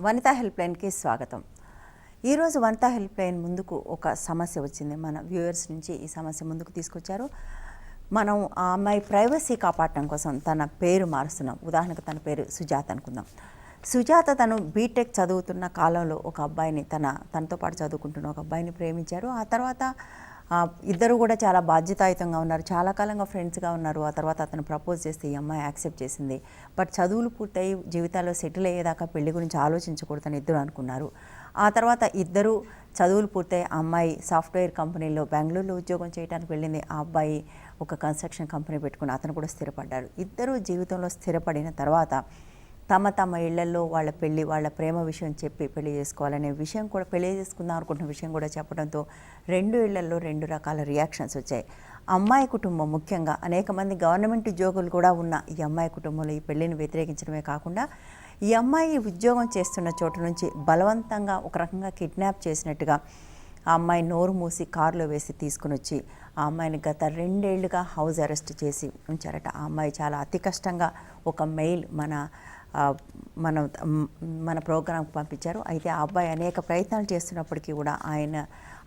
Vanitha help లైన్కి స్వాగతం. ఈరోజు వనితా హెల్ప్ లైన్ ముందుకు ఒక సమస్య వచ్చింది. మన వ్యూవర్స్ నుంచి ఈ సమస్య ముందుకు తీసుకొచ్చారు. మనం ఆ అమ్మాయి ప్రైవసీ కాపాడటం కోసం తన పేరు మారుస్తున్నాం. ఉదాహరణకు తన పేరు సుజాత అనుకుందాం. సుజాత తను బీటెక్ చదువుతున్న కాలంలో ఒక అబ్బాయిని తనతో పాటు చదువుకుంటున్న ఒక అబ్బాయిని ప్రేమించారు. ఆ తర్వాత ఇద్దరు కూడా చాలా బాధ్యతాయుతంగా ఉన్నారు, చాలా కాలంగా ఫ్రెండ్స్గా ఉన్నారు. ఆ తర్వాత అతను ప్రపోజ్ చేస్తే ఈ అమ్మాయి యాక్సెప్ట్ చేసింది. బట్ చదువులు పూర్తయి జీవితాల్లో సెటిల్ అయ్యేదాకా పెళ్లి గురించి ఆలోచించకూడదని ఇద్దరు అనుకున్నారు. ఆ తర్వాత ఇద్దరు చదువులు పూర్తయి ఆ అమ్మాయి సాఫ్ట్వేర్ కంపెనీలో బెంగళూరులో ఉద్యోగం చేయడానికి వెళ్ళింది. ఆ అబ్బాయి ఒక కన్స్ట్రక్షన్ కంపెనీ పెట్టుకుని అతను కూడా స్థిరపడ్డారు. ఇద్దరు జీవితంలో స్థిరపడిన తర్వాత తమ ఇళ్లలో వాళ్ళ ప్రేమ విషయం చెప్పి పెళ్లి చేసుకోవాలనే విషయం కూడా, పెళ్లి చేసుకుందాం అనుకుంటున్న విషయం కూడా చెప్పడంతో రెండు ఇళ్లలో రెండు రకాల రియాక్షన్స్ వచ్చాయి. అమ్మాయి కుటుంబం ముఖ్యంగా అనేక మంది గవర్నమెంట్ ఉద్యోగులు కూడా ఉన్న ఈ అమ్మాయి కుటుంబంలో ఈ పెళ్లిని వ్యతిరేకించడమే కాకుండా ఈ అమ్మాయి ఉద్యోగం చేస్తున్న చోటు నుంచి బలవంతంగా ఒక రకంగా కిడ్నాప్ చేసినట్టుగా ఆ అమ్మాయి నోరు మూసి కారులో వేసి తీసుకుని వచ్చి ఆ అమ్మాయిని గత 2 ఏళ్లుగా హౌస్ అరెస్ట్ చేసి ఉంచారట. ఆ అమ్మాయి చాలా అతి కష్టంగా ఒక మెయిల్ మన ప్రోగ్రాంకి పంపించారు. అయితే ఆ అబ్బాయి అనేక ప్రయత్నాలు చేస్తున్నప్పటికీ కూడా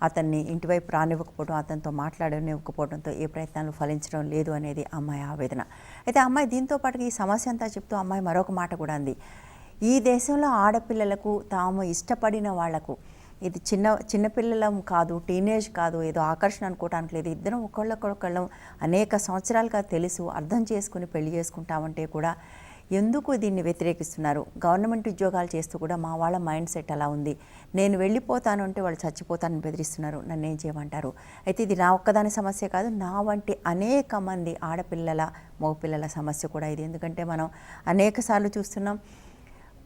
అతన్ని ఇంటివైపు రానివ్వకపోవడం, అతనితో మాట్లాడనివ్వకపోవడంతో ఏ ప్రయత్నాలు ఫలించడం లేదు అనేది అమ్మాయి ఆవేదన. అయితే అమ్మాయి దీంతో పాటు ఈ సమస్య అంతా చెప్తూ అమ్మాయి మరొక మాట కూడా అంది. ఈ దేశంలో ఆడపిల్లలకు తాము ఇష్టపడిన వాళ్లకు ఇది చిన్నపిల్లలం కాదు, టీనేజ్ కాదు, ఏదో ఆకర్షణ అనుకోవటానికి లేదు. ఇద్దరం ఒకళ్ళొకళ్ళం అనేక సంవత్సరాలుగా తెలుసు, అర్థం చేసుకుని పెళ్లి చేసుకుంటామంటే కూడా ఎందుకు దీన్ని వ్యతిరేకిస్తున్నారు? గవర్నమెంట్ ఉద్యోగాలు చేస్తూ కూడా మా వాళ్ళ మైండ్ సెట్ అలా ఉంది. నేను వెళ్ళిపోతాను అంటే వాళ్ళు చచ్చిపోతానని బెదిరిస్తున్నారు, నన్ను ఏం చేయమంటారు? అయితే ఇది నా ఒక్కదాని సమస్య కాదు, నా వంటి అనేక మంది ఆడపిల్లల మగపిల్లల సమస్య కూడా ఇది. ఎందుకంటే మనం అనేక సార్లు చూస్తున్నాం,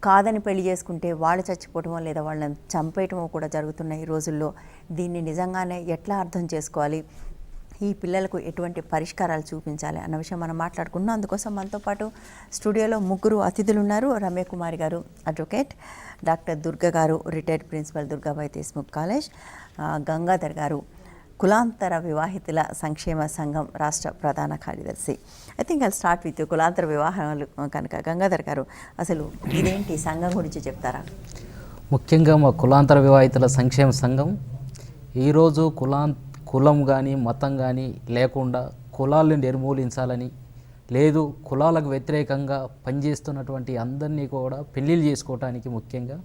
కాదని పెళ్లి చేసుకుంటే వాళ్ళు చచ్చిపోవటమో లేదా వాళ్ళని చంపేయటమో కూడా జరుగుతున్నాయి ఈ రోజుల్లో. దీన్ని నిజంగానే ఎట్లా అర్థం చేసుకోవాలి, ఈ పిల్లలకు ఎటువంటి పరిష్కారాలు చూపించాలి అన్న విషయం మనం మాట్లాడుకుంటున్నాం. అందుకోసం మనతో పాటు స్టూడియోలో 3 అతిథులు ఉన్నారు. రమ్యకుమారి గారు advocate, doctor Durga garu retired principal Durgabai Deshmukh college, Gangadhar garu కులాంతర వివాహితుల సంక్షేమ సంఘం రాష్ట్ర ప్రధాన కార్యదర్శి. I think I'll start with కులాంతర వివాహాలు కనుక గంగాధర్ గారు, అసలు ఇదేంటి సంఘం గురించి చెప్తారా? ముఖ్యంగా మా కులాంతర వివాహితుల సంక్షేమ సంఘం ఈరోజు కులం కానీ మతం కానీ లేకుండా కులాలను నిర్మూలించాలని, లేదు కులాలకు వ్యతిరేకంగా పనిచేస్తున్నటువంటి అందరినీ కూడా పెళ్ళిళ్ళు చేసుకోవటానికి, ముఖ్యంగా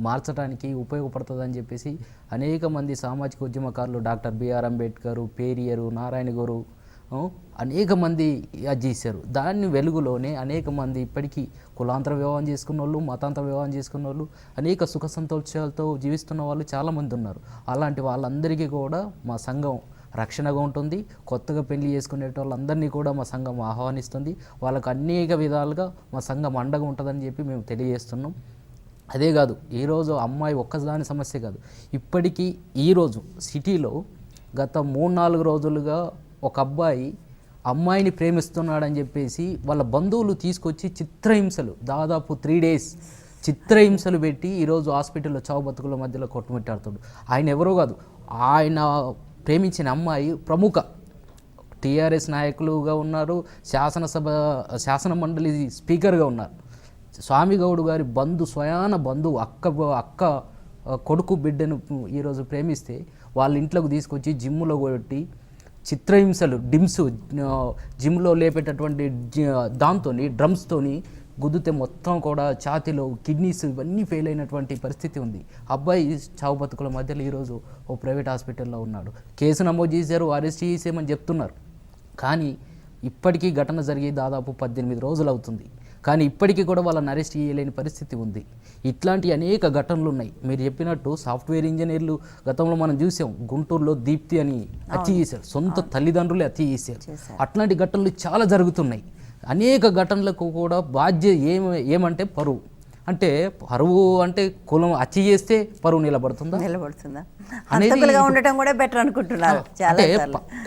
మార్చడానికి ఉపయోగపడుతుందని చెప్పేసి అనేక మంది సామాజిక ఉద్యమకారులు, డాక్టర్ బిఆర్ అంబేద్కర్, పేరియరు, నారాయణ గారు, అనేక మంది అది చేశారు. దాన్ని వెలుగులోనే అనేక మంది ఇప్పటికీ కులాంతర వివాహం చేసుకున్న వాళ్ళు, మతాంతర వివాహం చేసుకున్న వాళ్ళు, అనేక సుఖ సంతోషాలతో జీవిస్తున్న వాళ్ళు చాలామంది ఉన్నారు. అలాంటి వాళ్ళందరికీ కూడా మా సంఘం రక్షణగా ఉంటుంది. కొత్తగా పెళ్లి చేసుకునే వాళ్ళందరినీ కూడా మా సంఘం ఆహ్వానిస్తుంది. వాళ్ళకు అనేక విధాలుగా మా సంఘం అండగా ఉంటుందని చెప్పి మేము తెలియజేస్తున్నాం. అదే కాదు, ఈరోజు అమ్మాయి ఒక్కదాని సమస్య కాదు, ఇప్పటికీ ఈరోజు సిటీలో గత 3-4 రోజులుగా ఒక అబ్బాయి అమ్మాయిని ప్రేమిస్తున్నాడని చెప్పేసి వాళ్ళ బంధువులు తీసుకొచ్చి చిత్రహింసలు, దాదాపు 3 days చిత్రహింసలు పెట్టి ఈరోజు హాస్పిటల్లో చావు బతుకుల మధ్యలో కొట్టుమిట్టాడుతాడు. ఆయన ఎవరో కాదు, ఆయన ప్రేమించిన అమ్మాయి ప్రముఖ టీఆర్ఎస్ నాయకులుగా ఉన్నారు, శాసన మండలి స్పీకర్గా ఉన్నారు. స్వామిగౌడ్ గారి స్వయాన బంధువు, అక్క కొడుకు బిడ్డను ఈరోజు ప్రేమిస్తే వాళ్ళ ఇంట్లోకి తీసుకొచ్చి జిమ్లో కొట్టి చిత్రహింసలు, జిమ్లో లేపేటటువంటి దాంతోని డ్రమ్స్తోని గుద్దితే మొత్తం కూడా ఛాతీలో కిడ్నీస్ ఇవన్నీ ఫెయిల్ అయినటువంటి పరిస్థితి ఉంది. అబ్బాయి చావు బతుకుల మధ్యలో ఈరోజు ఓ ప్రైవేట్ హాస్పిటల్లో ఉన్నాడు. కేసు నమోదు చేశారు, అరెస్ట్ చేసేమని చెప్తున్నారు. కానీ ఇప్పటికీ ఘటన జరిగి దాదాపు 18 రోజులు అవుతుంది. కానీ ఇప్పటికీ కూడా వాళ్ళని అరెస్ట్ చేయలేని పరిస్థితి ఉంది. ఇట్లాంటి అనేక ఘటనలు ఉన్నాయి. మీరు చెప్పినట్టు సాఫ్ట్వేర్ ఇంజనీర్లు గతంలో మనం చూసాం, గుంటూరులో దీప్తి అని హత్య చేశారు, సొంత తల్లిదండ్రులే హత్య చేశారు. అట్లాంటి ఘటనలు చాలా జరుగుతున్నాయి. అనేక ఘటనలకు కూడా ఏమంటే పరువు, అంటే పరువు అంటే కులం హత్య చేస్తే పరువు నిలబడుతుందా ఉండటం కూడా బెటర్ అనుకుంటున్నారు. అంటే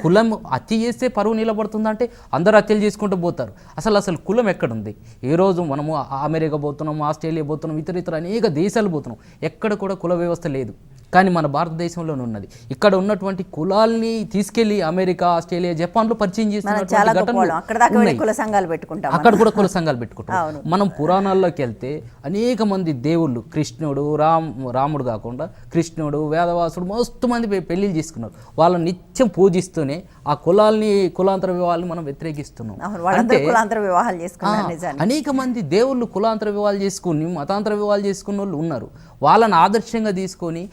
కులం హత్య చేస్తే పరువు నిలబడుతుందా అంటే అందరూ హత్యలు చేసుకుంటూ పోతారు. అసలు కులం ఎక్కడుంది? ఈ రోజు మనము అమెరికా పోతున్నాం, ఆస్ట్రేలియా పోతున్నాం, ఇతర అనేక దేశాలు పోతున్నాం, ఎక్కడ కూడా కుల వ్యవస్థ లేదు. కానీ మన భారతదేశంలోనే ఉన్నది. ఇక్కడ ఉన్నటువంటి కులాల్ని తీసుకెళ్లి అమెరికా, ఆస్ట్రేలియా, జపాన్లో పరిచయం చేస్తున్నటువంటి ఘటనలు అక్కడ దాకా వెళ్ళి కుల సంఘాలు పెట్టుకుంటాం, అక్కడ కూడా కుల సంఘాలు పెట్టుకుంటాం. మనం పురాణాల్లోకి వెళ్తే అనేక మంది దేవుళ్ళు, కృష్ణుడు, రాముడు కాకుండా కృష్ణుడు, వేదవాసుడు, మస్తు మంది పెళ్లిళ్ళు చేసుకున్నారు. వాళ్ళని నిత్యం పూజిస్తూనే ఆ కులాంతర వివాహాలను మనం వ్యతిరేకిస్తున్నాం. అంటే అనేక మంది దేవుళ్ళు కులాంతర వివాహాలు చేసుకుని మతాంతర వివాహాలు చేసుకున్న వాళ్ళు ఉన్నారు. వాళ్ళని ఆదర్శంగా తీసుకొని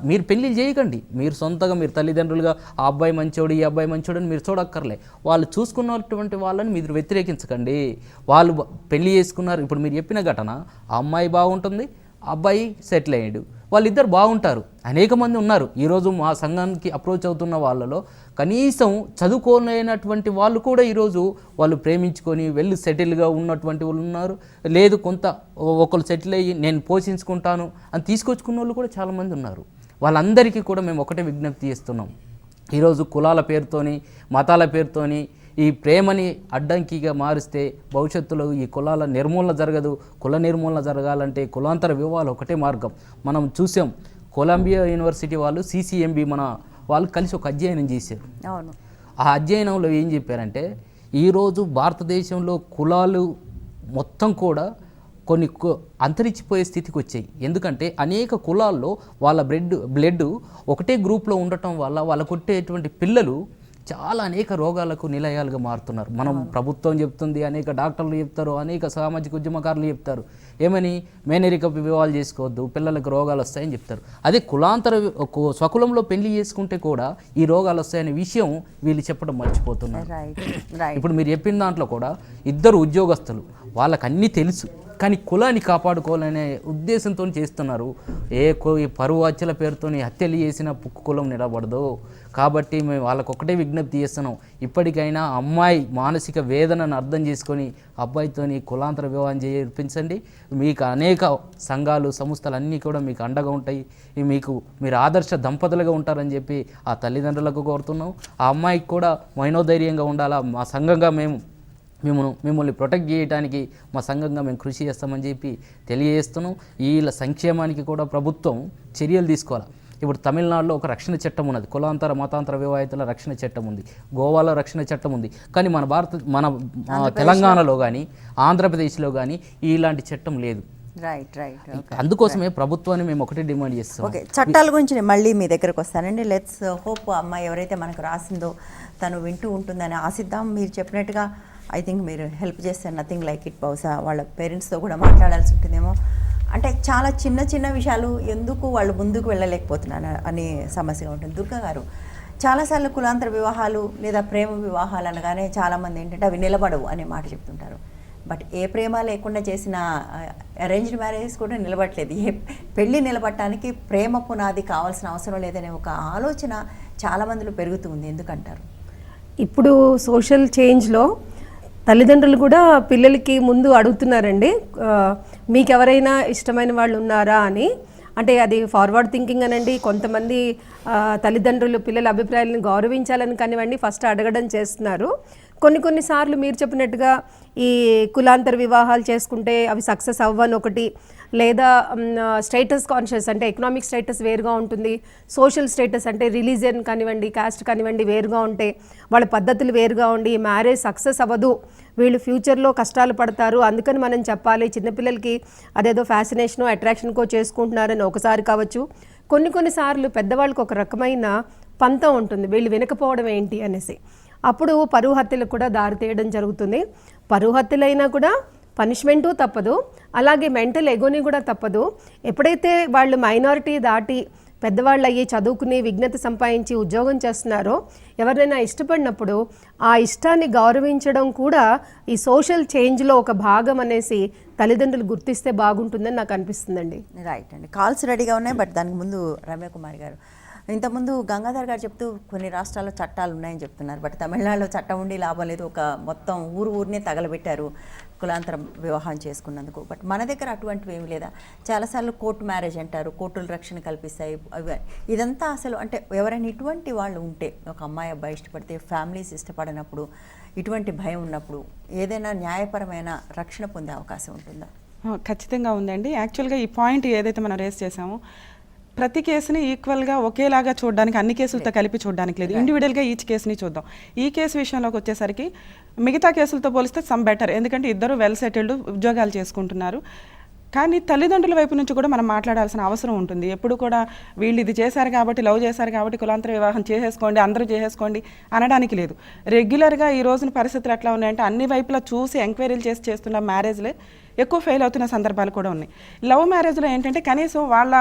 మీరు పెళ్లి చేయకండి, మీరు సొంతగా మీరు తల్లిదండ్రులుగా ఆ అబ్బాయి మంచోడు, ఈ అబ్బాయి మంచోడు అని మీరు చూడక్కర్లే. వాళ్ళు చూసుకున్నటువంటి వాళ్ళని మీరు వ్యతిరేకించకండి. వాళ్ళు పెళ్లి చేసుకున్నారు. ఇప్పుడు మీరు చెప్పిన ఘటన, ఆ అమ్మాయి బాగుంటుంది, ఆ అబ్బాయి సెటిల్ అయ్యాడు, వాళ్ళిద్దరు బాగుంటారు. అనేక మంది ఉన్నారు ఈరోజు మా సంఘానికి అప్రోచ్ అవుతున్న వాళ్ళలో. కనీసం చదువుకోలేనటువంటి వాళ్ళు కూడా ఈరోజు వాళ్ళు ప్రేమించుకొని వెళ్ళి సెటిల్గా ఉన్నటువంటి వాళ్ళు ఉన్నారు. లేదు కొంత ఒకరు సెటిల్ అయ్యి నేను పోషించుకుంటాను అని తీసుకొచ్చుకున్న వాళ్ళు కూడా చాలామంది ఉన్నారు. వాళ్ళందరికీ కూడా మేము ఒకటే విజ్ఞప్తి చేస్తున్నాం. ఈరోజు కులాల పేరుతోని, మతాల పేరుతోని ఈ ప్రేమని అడ్డంకిగా మారిస్తే భవిష్యత్తులో ఈ కులాల నిర్మూలన జరగదు. కుల నిర్మూలన జరగాలంటే కులాంతర వివాహాలు ఒకటే మార్గం. మనం చూసాం, కొలంబియా యూనివర్సిటీ వాళ్ళు CCMB వాళ్ళు కలిసి ఒక అధ్యయనం చేశారు. అవును. ఆ అధ్యయనంలో ఏం చెప్పారంటే, ఈరోజు భారతదేశంలో కులాలు మొత్తం కూడా కొన్ని అంతరించిపోయే స్థితికి వచ్చాయి. ఎందుకంటే అనేక కులాల్లో వాళ్ళ బ్లడ్ ఒకటే గ్రూప్లో ఉండటం వల్ల వాళ్ళకు పుట్టేటువంటి పిల్లలు చాలా అనేక రోగాలకు నిలయాలుగా మారుతున్నారు. మనం ప్రభుత్వం చెప్తుంది, అనేక డాక్టర్లు చెప్తారు, అనేక సామాజిక ఉద్యమకారులు చెప్తారు, ఏమని మేనరిక వివాహాలు చేసుకోవద్దు, పిల్లలకు రోగాలు వస్తాయని చెప్తారు. అదే స్వకులంలో పెళ్లి చేసుకుంటే కూడా ఈ రోగాలు వస్తాయనే విషయం వీళ్ళు చెప్పడం మర్చిపోతున్నారు. ఇప్పుడు మీరు చెప్పిన దాంట్లో కూడా ఇద్దరు ఉద్యోగస్తులు, వాళ్ళకి అన్నీ తెలుసు, కానీ కులాన్ని కాపాడుకోవాలనే ఉద్దేశంతో చేస్తున్నారు. పరువు హత్యల పేరుతో హత్యలు చేసిన కులం నిలబడదు. కాబట్టి మేము వాళ్ళకు ఒకటే విజ్ఞప్తి చేస్తున్నాం, ఇప్పటికైనా అమ్మాయి మానసిక వేదనను అర్థం చేసుకొని అబ్బాయితోని కులాంతర వివాహం చేయించండి. మీకు అనేక సంఘాలు, సంస్థలు అన్నీ కూడా మీకు అండగా ఉంటాయి. మీరు ఆదర్శ దంపతులుగా ఉంటారని చెప్పి ఆ తల్లిదండ్రులకు కోరుతున్నాం. ఆ అమ్మాయికి కూడా మనోధైర్యంగా ఉండాలా. మా సంఘంగా మిమ్మల్ని ప్రొటెక్ట్ చేయడానికి మా సంఘంగా మేము కృషి చేస్తామని చెప్పి తెలియజేస్తున్నాం. వీళ్ళ సంక్షేమానికి కూడా ప్రభుత్వం చర్యలు తీసుకోవాలి. ఇప్పుడు తమిళనాడులో ఒక రక్షణ చట్టం ఉన్నది, కులాంతర మతాంతర వివాహితుల రక్షణ చట్టం ఉంది, గోవాలో రక్షణ చట్టం ఉంది. కానీ మన తెలంగాణలో కానీ ఆంధ్రప్రదేశ్లో కానీ ఇలాంటి చట్టం లేదు. అందుకోసమే ప్రభుత్వాన్ని మేము ఒకటే డిమాండ్ చేస్తాం. ఓకే, చట్టాల గురించి నేను మళ్ళీ మీ దగ్గరకు వస్తానండి. లెట్స్ హోప్ అమ్మాయి ఎవరైతే మనకు రాసిందో తను వింటూ ఉంటుందని ఆశిద్దాం. మీరు చెప్పినట్టుగా ఐ థింక్ మీరు హెల్ప్ చేస్తే నథింగ్ లైక్ ఇట్. బహుశా వాళ్ళ పేరెంట్స్తో కూడా మాట్లాడాల్సి ఉంటుందేమో. అంటే చాలా చిన్న చిన్న విషయాలు ఎందుకు వాళ్ళు ముందుకు వెళ్ళలేకపోతున్నారు అనే సమస్యగా ఉంటుంది. దుర్గా గారు, చాలాసార్లు కులాంతర వివాహాలు లేదా ప్రేమ వివాహాలు అనగానే చాలామంది ఏంటంటే అవి నిలబడవు అనే మాట చెప్తుంటారు. బట్ ఏ ప్రేమ లేకుండా చేసిన అరేంజ్డ్ మ్యారేజెస్ కూడా నిలబడలేదు. పెళ్ళి నిలబడటానికి ప్రేమ పునాది కావాల్సిన అవసరం లేదనే ఒక ఆలోచన చాలామందిలో పెరుగుతుంది. ఎందుకంటారు? ఇప్పుడు సోషల్ చేంజ్లో తల్లిదండ్రులు కూడా పిల్లలకి ముందు అడుగుతున్నారండి, మీకు ఎవరైనా ఇష్టమైన వాళ్ళు ఉన్నారా అని. అంటే అది ఫార్వర్డ్ థింకింగ్ అనండి. కొంతమంది తల్లిదండ్రులు పిల్లల అభిప్రాయాలను గౌరవించాలని కానివ్వండి ఫస్ట్ అడగడం చేస్తున్నారు. కొన్నిసార్లు మీరు చెప్పినట్టుగా ఈ కులాంతర వివాహాలు చేసుకుంటే అవి సక్సెస్ అవ్వని ఒకటి, లేదా స్టేటస్ కాన్షియస్ అంటే ఎకనామిక్ స్టేటస్ వేరుగా ఉంటుంది, సోషల్ స్టేటస్ అంటే రిలీజియన్ కానివ్వండి, కాస్ట్ కానివ్వండి వేరుగా ఉంటే వాళ్ళ పద్ధతులు వేరుగా ఉండి మ్యారేజ్ సక్సెస్ అవ్వదు, వీళ్ళు ఫ్యూచర్లో కష్టాలు పడతారు, అందుకని మనం చెప్పాలి చిన్నపిల్లలకి అదేదో ఫ్యాసినేషనో అట్రాక్షన్కో చేసుకుంటున్నారని ఒకసారి కావచ్చు. కొన్నిసార్లు పెద్దవాళ్ళకి ఒక రకమైన పంతం ఉంటుంది, వీళ్ళు వినకపోవడం ఏంటి అనేసి. అప్పుడు పరువు హత్యలకు కూడా దారి తీయడం జరుగుతుంది. పరువు హత్యలైనా కూడా పనిష్మెంటు తప్పదు, అలాగే మెంటల్ ఎగోని కూడా తప్పదు. ఎప్పుడైతే వాళ్ళు మైనారిటీ దాటి పెద్దవాళ్ళు అయ్యి చదువుకుని విజ్ఞత సంపాదించి ఉద్యోగం చేస్తున్నారో, ఎవరైనా ఇష్టపడినప్పుడు ఆ ఇష్టాన్ని గౌరవించడం కూడా ఈ సోషల్ చేంజ్లో ఒక భాగం అనేసి తల్లిదండ్రులు గుర్తిస్తే బాగుంటుందని నాకు అనిపిస్తుందండి. రైట్ అండి, కాల్స్ రెడీగా ఉన్నాయి. బట్ దానికి ముందు రమ్య కుమార్ గారు, ఇంతకుముందు గంగాధర్ గారు చెప్తూ కొన్ని రాష్ట్రాల్లో చట్టాలు ఉన్నాయని చెప్తున్నారు. బట్ తమిళనాడులో చట్టం ఉండి లాభం లేదు, ఒక మొత్తం ఊరినే తగలబెట్టారు కులాంతరం వివాహం చేసుకున్నందుకు. బట్ మన దగ్గర అటువంటివి ఏమి లేదా. చాలాసార్లు కోర్టు మ్యారేజ్ అంటారు, కోర్టులు రక్షణ కల్పిస్తాయి. ఇదంతా అసలు అంటే ఎవరైనా ఇటువంటి వాళ్ళు ఉంటే, ఒక అమ్మాయి అబ్బాయి ఇష్టపడితే ఫ్యామిలీస్ ఇష్టపడినప్పుడు, ఇటువంటి భయం ఉన్నప్పుడు ఏదైనా న్యాయపరమైన రక్షణ పొందే అవకాశం ఉంటుందా? ఖచ్చితంగా ఉందండి. యాక్చువల్గా ఈ పాయింట్ ఏదైతే మనం రేస్ చేసామో, ప్రతి కేసుని ఈక్వల్గా ఒకేలాగా చూడడానికి, అన్ని కేసులతో కలిపి చూడడానికి లేదు, ఇండివిజువల్గా ఈచ్ కేసుని చూద్దాం. ఈ కేసు విషయంలోకి వచ్చేసరికి మిగతా కేసులతో పోలిస్తే సమ్ బెటర్, ఎందుకంటే ఇద్దరు వెల్ సెటిల్డ్, ఉద్యోగాలు చేసుకుంటున్నారు. కానీ తల్లిదండ్రుల వైపు నుంచి కూడా మనం మాట్లాడాల్సిన అవసరం ఉంటుంది. ఎప్పుడు కూడా వీళ్ళు ఇది చేశారు కాబట్టి, లవ్ చేశారు కాబట్టి కులాంతర వివాహం చేసేసుకోండి, అందరూ చేసేసుకోండి అనడానికి లేదు. రెగ్యులర్గా ఈ రోజున పరిస్థితులు ఎట్లా ఉన్నాయంటే అన్ని వైపులా చూసి ఎంక్వైరీలు చేసి చేస్తున్న మ్యారేజ్లే ఎక్కువ ఫెయిల్ అవుతున్న సందర్భాలు కూడా ఉన్నాయి. లవ్ మ్యారేజ్లో ఏంటంటే కనీసం వాళ్ళ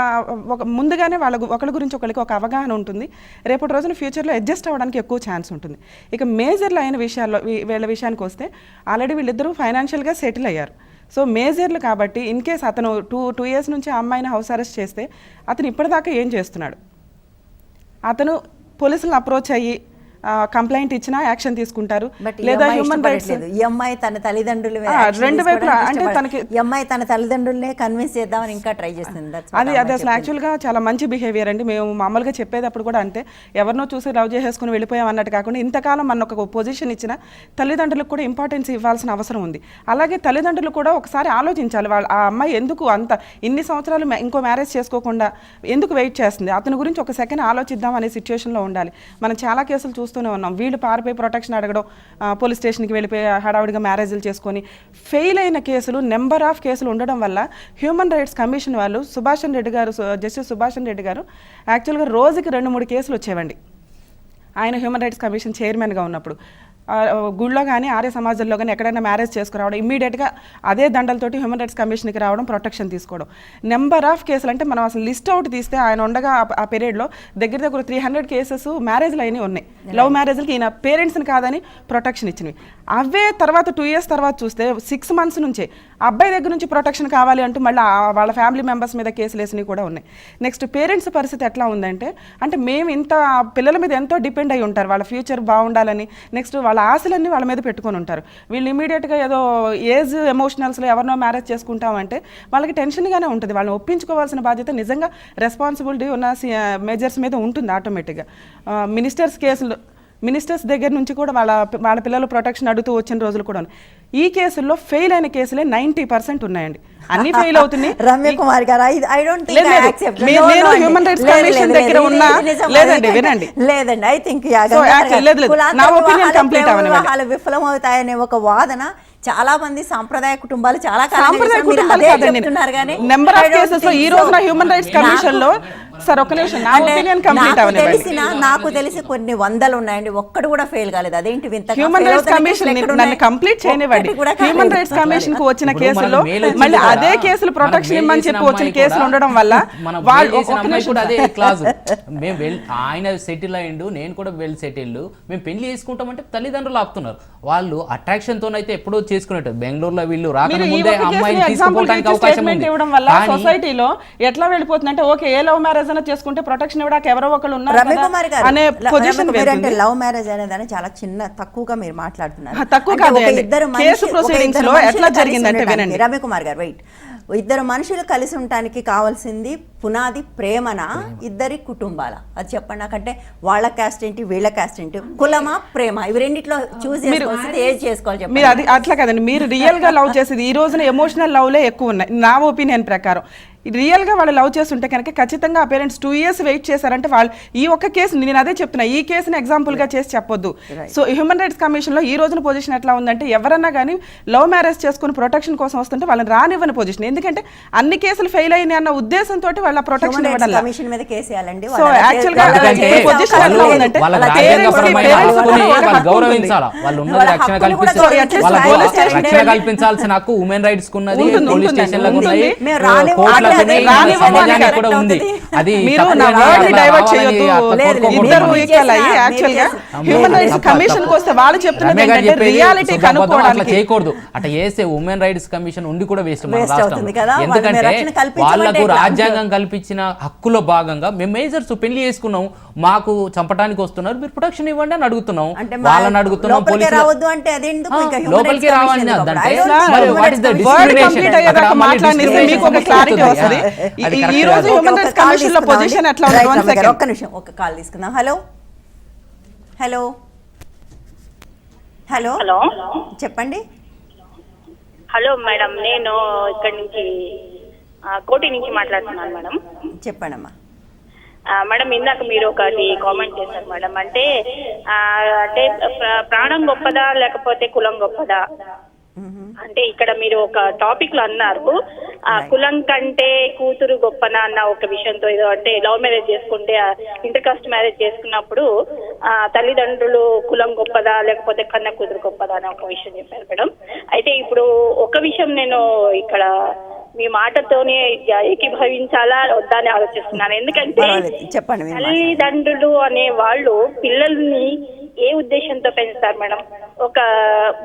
ముందుగానే ఒకరి గురించి ఒకరికి ఒక అవగాహన ఉంటుంది, రేపటి రోజున ఫ్యూచర్లో అడ్జస్ట్ అవ్వడానికి ఎక్కువ ఛాన్స్ ఉంటుంది. ఇక మేజర్లు అయిన విషయాల్లో వీళ్ళ విషయానికి వస్తే ఆల్రెడీ వీళ్ళిద్దరూ ఫైనాన్షియల్గా సెటిల్ అయ్యారు. సో మేజర్లు కాబట్టి ఇన్ కేస్ అతను టూ ఇయర్స్ నుంచి ఆ అమ్మాయిని హౌస్ అరెస్ట్ చేస్తే అతను ఇప్పటిదాకా ఏం చేస్తున్నాడు? అతను పోలీసులను అప్రోచ్ అయ్యి కంప్లైంట్ ఇచ్చినా యాక్షన్ తీసుకుంటారు, లేదా హ్యూమన్ రైట్స్ తన తల్లిదండ్రులు రెండు వైపులా అంటే తనకి తన తల్లిదండ్రులనే కన్విన్స్ చేద్దామని ఇంకా ట్రై చేస్తుంది. అది అసలు యాక్చువల్గా చాలా మంచి బిహేవియర్ అండి. మేము మామూలుగా చెప్పేటప్పుడు కూడా అంతే, ఎవరినో చూసి లవ్ చేసేసుకుని వెళ్ళిపోయాం అన్నట్టు కాకుండా ఇంతకాలం మన ఒక పొజిషన్ ఇచ్చిన తల్లిదండ్రులకు కూడా ఇంపార్టెన్స్ ఇవ్వాల్సిన అవసరం ఉంది. అలాగే తల్లిదండ్రులు కూడా ఒకసారి ఆలోచించాలి, వాళ్ళ ఆ అమ్మాయి ఎందుకు అంత ఇన్ని సంవత్సరాలు ఇంకో మ్యారేజ్ చేసుకోకుండా ఎందుకు వెయిట్ చేస్తుంది, అతని గురించి ఒక సెకండ్ ఆలోచిద్దాం అనే సిచ్యువేషన్లో ఉండాలి. మనం చాలా కేసులు చూస్తూనే ఉన్నాం, వీళ్ళు పారిపోయి ప్రొటెక్షన్ అడగడం, పోలీస్ స్టేషన్కి వెళ్ళిపోయి హడావుడిగా మ్యారేజ్లు చేసుకొని ఫెయిల్ అయిన కేసులు నెంబర్ ఆఫ్ కేసులు ఉండడం వల్ల హ్యూమన్ రైట్స్ కమిషన్ వాళ్ళు జస్టిస్ సుభాషన్ రెడ్డి గారు యాక్చువల్గా రోజుకి 2-3 కేసులు వచ్చేవండి ఆయన హ్యూమన్ రైట్స్ కమిషన్ చైర్మన్గా ఉన్నప్పుడు. గుళ్ళో కానీ ఆర్య సమాజంలో కానీ ఎక్కడైనా మ్యారేజ్ చేసుకురావడం, ఇమ్మీడియట్గా అదే దండలతోటి హ్యూమన్ రైట్స్ కమిషన్కి రావడం, ప్రొటెక్షన్ తీసుకోవడం. నెంబర్ ఆఫ్ కేసులు అంటే మనం అసలు లిస్ట్ అవుట్ తీస్తే ఆయన ఉండగా ఆ పీరియడ్లో దగ్గర 300 కేసెస్ మ్యారేజ్లు అయినవి ఉన్నాయి. లవ్ మ్యారేజ్లకి ఈయన పేరెంట్స్ని కాదని ప్రొటెక్షన్ ఇచ్చినవి. అవే తర్వాత 2 years తర్వాత చూస్తే 6 months నుంచే అబ్బాయి దగ్గర నుంచి ప్రొటెక్షన్ కావాలి అంటూ మళ్ళీ వాళ్ళ ఫ్యామిలీ మెంబర్స్ మీద కేసులు వేసినవి కూడా ఉన్నాయి. నెక్స్ట్ పేరెంట్స్ పరిస్థితి ఎట్లా ఉందంటే, అంటే మేము ఇంత పిల్లల మీద ఎంతో డిపెండ్ అయి ఉంటారు, వాళ్ళ ఫ్యూచర్ బాగుండాలని, నెక్స్ట్ వాళ్ళ ఆశలన్నీ వాళ్ళ మీద పెట్టుకొని ఉంటారు. వీళ్ళు ఇమీడియట్గా ఏదో ఏజ్ ఎమోషనల్స్లో ఎవరినో మ్యారేజ్ చేసుకుంటామంటే వాళ్ళకి టెన్షన్గానే ఉంటుంది. వాళ్ళని ఒప్పించుకోవాల్సిన బాధ్యత నిజంగా రెస్పాన్సిబిలిటీ ఉన్న మేజర్స్ మీద ఉంటుంది ఆటోమేటిక్గా. మినిస్టర్స్ దగ్గర నుంచి కూడా వాళ్ళ పిల్లలు ప్రొటెక్షన్ అడుగుతూ వచ్చిన రోజులు కూడా ఉన్నాయి. ఈ కేసుల్లో ఫెయిల్ అయిన కేసులే 90% ఉన్నాయండి. అన్ని ఫెయిల్ అవుతున్నాయి. రమ్యకుమార్ గారు నేను హ్యూమన్ రైట్స్ కమిషన్ దగ్గర ఉన్నా లేదండి, వినండి, లేదండి, ఐ థింక్ నా ఒపీనియన్ కంప్లీట్ అవ్వని విఫలం అవుతాయనే ఒక వాదన చాలా మంది సాంప్రదాయ కుటుంబాలు చాలా నెంబర్ ఆఫ్ కేసెస్ లో ఈ రోజున హ్యూమన్ రైట్స్ కమిషన్ లో సార్ ఒక నిమిషం నా ఒపీనియన్ కంప్లీట్ అవ్వని నాకు తెలిసి కొన్ని వందలు ఉన్నాయండి, ఒక్కడు కూడా ఫెయిల్ కాలేదు. అదేంటి వింత? హ్యూమన్ రైట్స్ కమిషన్ నన్ను కంప్లీట్ చేయనివ్వండి. హ్యూమన్ రైట్స్ కమిషన్ కు వచ్చిన కేసుల్లో మళ్ళీ అదే కేసులు ప్రొటెక్షన్ ఇమ్మని చెప్పి వచ్చిన కేసులు ఉండడం వల్ల ఆయన సెటిల్ అయ్యిండు, నేను కూడా వెల్ సెటిల్డ్, మేము పెళ్లి చేసుకుంటామంటే తల్లిదండ్రులు ఆపుతున్నారు. వాళ్ళు అట్రాక్షన్ తోనైతే ఎప్పుడో చేసుకున్నట్టు బెంగళూరులో వీళ్ళు రాకనే ముందే అమ్మాయిని తీసుకుపోవడానికి అవకాశం ఉంది. ఇవ్వడం వల్ల సొసైటీలో ఎట్లా వెళ్ళిపోతుందంటే ఓకే ఏ లవ్ మ్యారేజ్ అయినా చేసుకుంటే ప్రొటెక్షన్ ఇవ్వడానికి ఎవరో ఒకళ్ళు ఉన్నారు అనే పొజిషన్. లవ్ మ్యారేజ్ అనేది చాలా చిన్న తక్కువగా మీరు మాట్లాడుతున్నారు. తక్కువ కాదు, కేసు ప్రొసీడింగ్స్ లో ఎట్లా జరిగిందంటే వినండి. రమ్యకుమార్ గారు వెయిట్, ఇద్దరు మనుషులు కలిసి ఉండటానికి కావాల్సింది పునాది ప్రేమనా, ఇద్దరి కుటుంబాల? అది చెప్పండి నాకంటే. వాళ్ళ క్యాస్ట్ ఏంటి, వీళ్ళ క్యాస్ట్ ఏంటి, కులమా ప్రేమ, ఇవి రెండిట్లో చూస్ చేసుకోవాల్సింది ఏది చేసుకోవాలి చెప్పండి. మీరు అది అట్లా కదండి, మీరు రియల్ గా లవ్ చేసేది ఈ రోజున ఎమోషనల్ లవ్లే ఎక్కువ ఉన్నాయి నా ఒపీనియన్ ప్రకారం. రియల్గా వాళ్ళు లవ్ చేస్తుంటే కనుక ఖచ్చితంగా ఆ పేరెంట్స్ 2 years వెయిట్ చేశారంటే వాళ్ళు ఈ ఒక్క కేసు, నేను అదే చెప్తున్నా, ఈ కేసుని ఎగ్జాంపుల్గా చేసి చెప్పొద్దు. సో హ్యూమన్ రైట్స్ కమిషన్లో ఈ రోజున పొజిషన్ ఎట్లా ఉందంటే, ఎవరన్నా కానీ లవ్ మ్యారేజ్ చేసుకుని ప్రొటెక్షన్ కోసం వస్తుంటే వాళ్ళని రానివ్వని పొజిషన్. ఎందుకంటే అన్ని కేసులు ఫెయిల్ అయినాయి అన్న ఉద్దేశంతో వాళ్ళ ప్రొటెక్షన్ ఇవ్వడం. సో యాక్చువల్గా పొజిషన్ ఎట్లా ఉందంటే కల్పించాల్సిన హక్కు ఉమెన్ రైట్స్ ఉన్నది, పోలీస్ స్టేషన్లకు ఉన్నాయి, చేయకూడదు. అట్లా చేస్తే ఉమెన్ రైట్స్ కమిషన్ ఉండి కూడా వేస్ట్ మన రాష్ట్రం. ఎందుకంటే వాళ్లకు రాజ్యాంగం కల్పించిన హక్కులో భాగంగా మేము మేజర్స్ పెళ్లి చేసుకున్నాం, మాకు చంపడానికి వస్తున్నారు, మీరు ప్రొటెక్షన్ ఇవ్వండి అని అడుగుతున్నాం. వాళ్ళని అడుగుతున్నాం, పోలీసులు లోపలికి రావాలని హలో హలో హలో హలో చెప్పండి. హలో మేడం, నేను ఇక్కడ నుంచి కోటి నుంచి మాట్లాడుతున్నాను మేడం. చెప్పండమ్మా. మేడం ఇందాక మీరు ఒకటి కామెంట్ చేశారు మేడం, అంటే ప్రాణం గొప్పదా లేకపోతే కులం గొప్పదా అంటే ఇక్కడ మీరు ఒక టాపిక్ లో అన్నారు కులం కంటే కూతురు గొప్పనా అన్న ఒక విషయంతో, ఏదో అంటే లవ్ మ్యారేజ్ చేసుకుంటే ఇంటర్ కాస్ట్ మ్యారేజ్ చేసుకున్నప్పుడు తల్లిదండ్రులు కులం గొప్పదా లేకపోతే కన్న కూతురు గొప్పదా అని ఒక విషయం చెప్పారు మేడం. అయితే ఇప్పుడు ఒక విషయం నేను ఇక్కడ మీ మాటతోనే ఏకీభవించాలా వద్దా అని ఆలోచిస్తున్నాను. ఎందుకంటే చెప్పండి, తల్లిదండ్రులు అనే వాళ్ళు పిల్లల్ని ఏ ఉద్దేశంతో పెంచుతారు మేడం? ఒక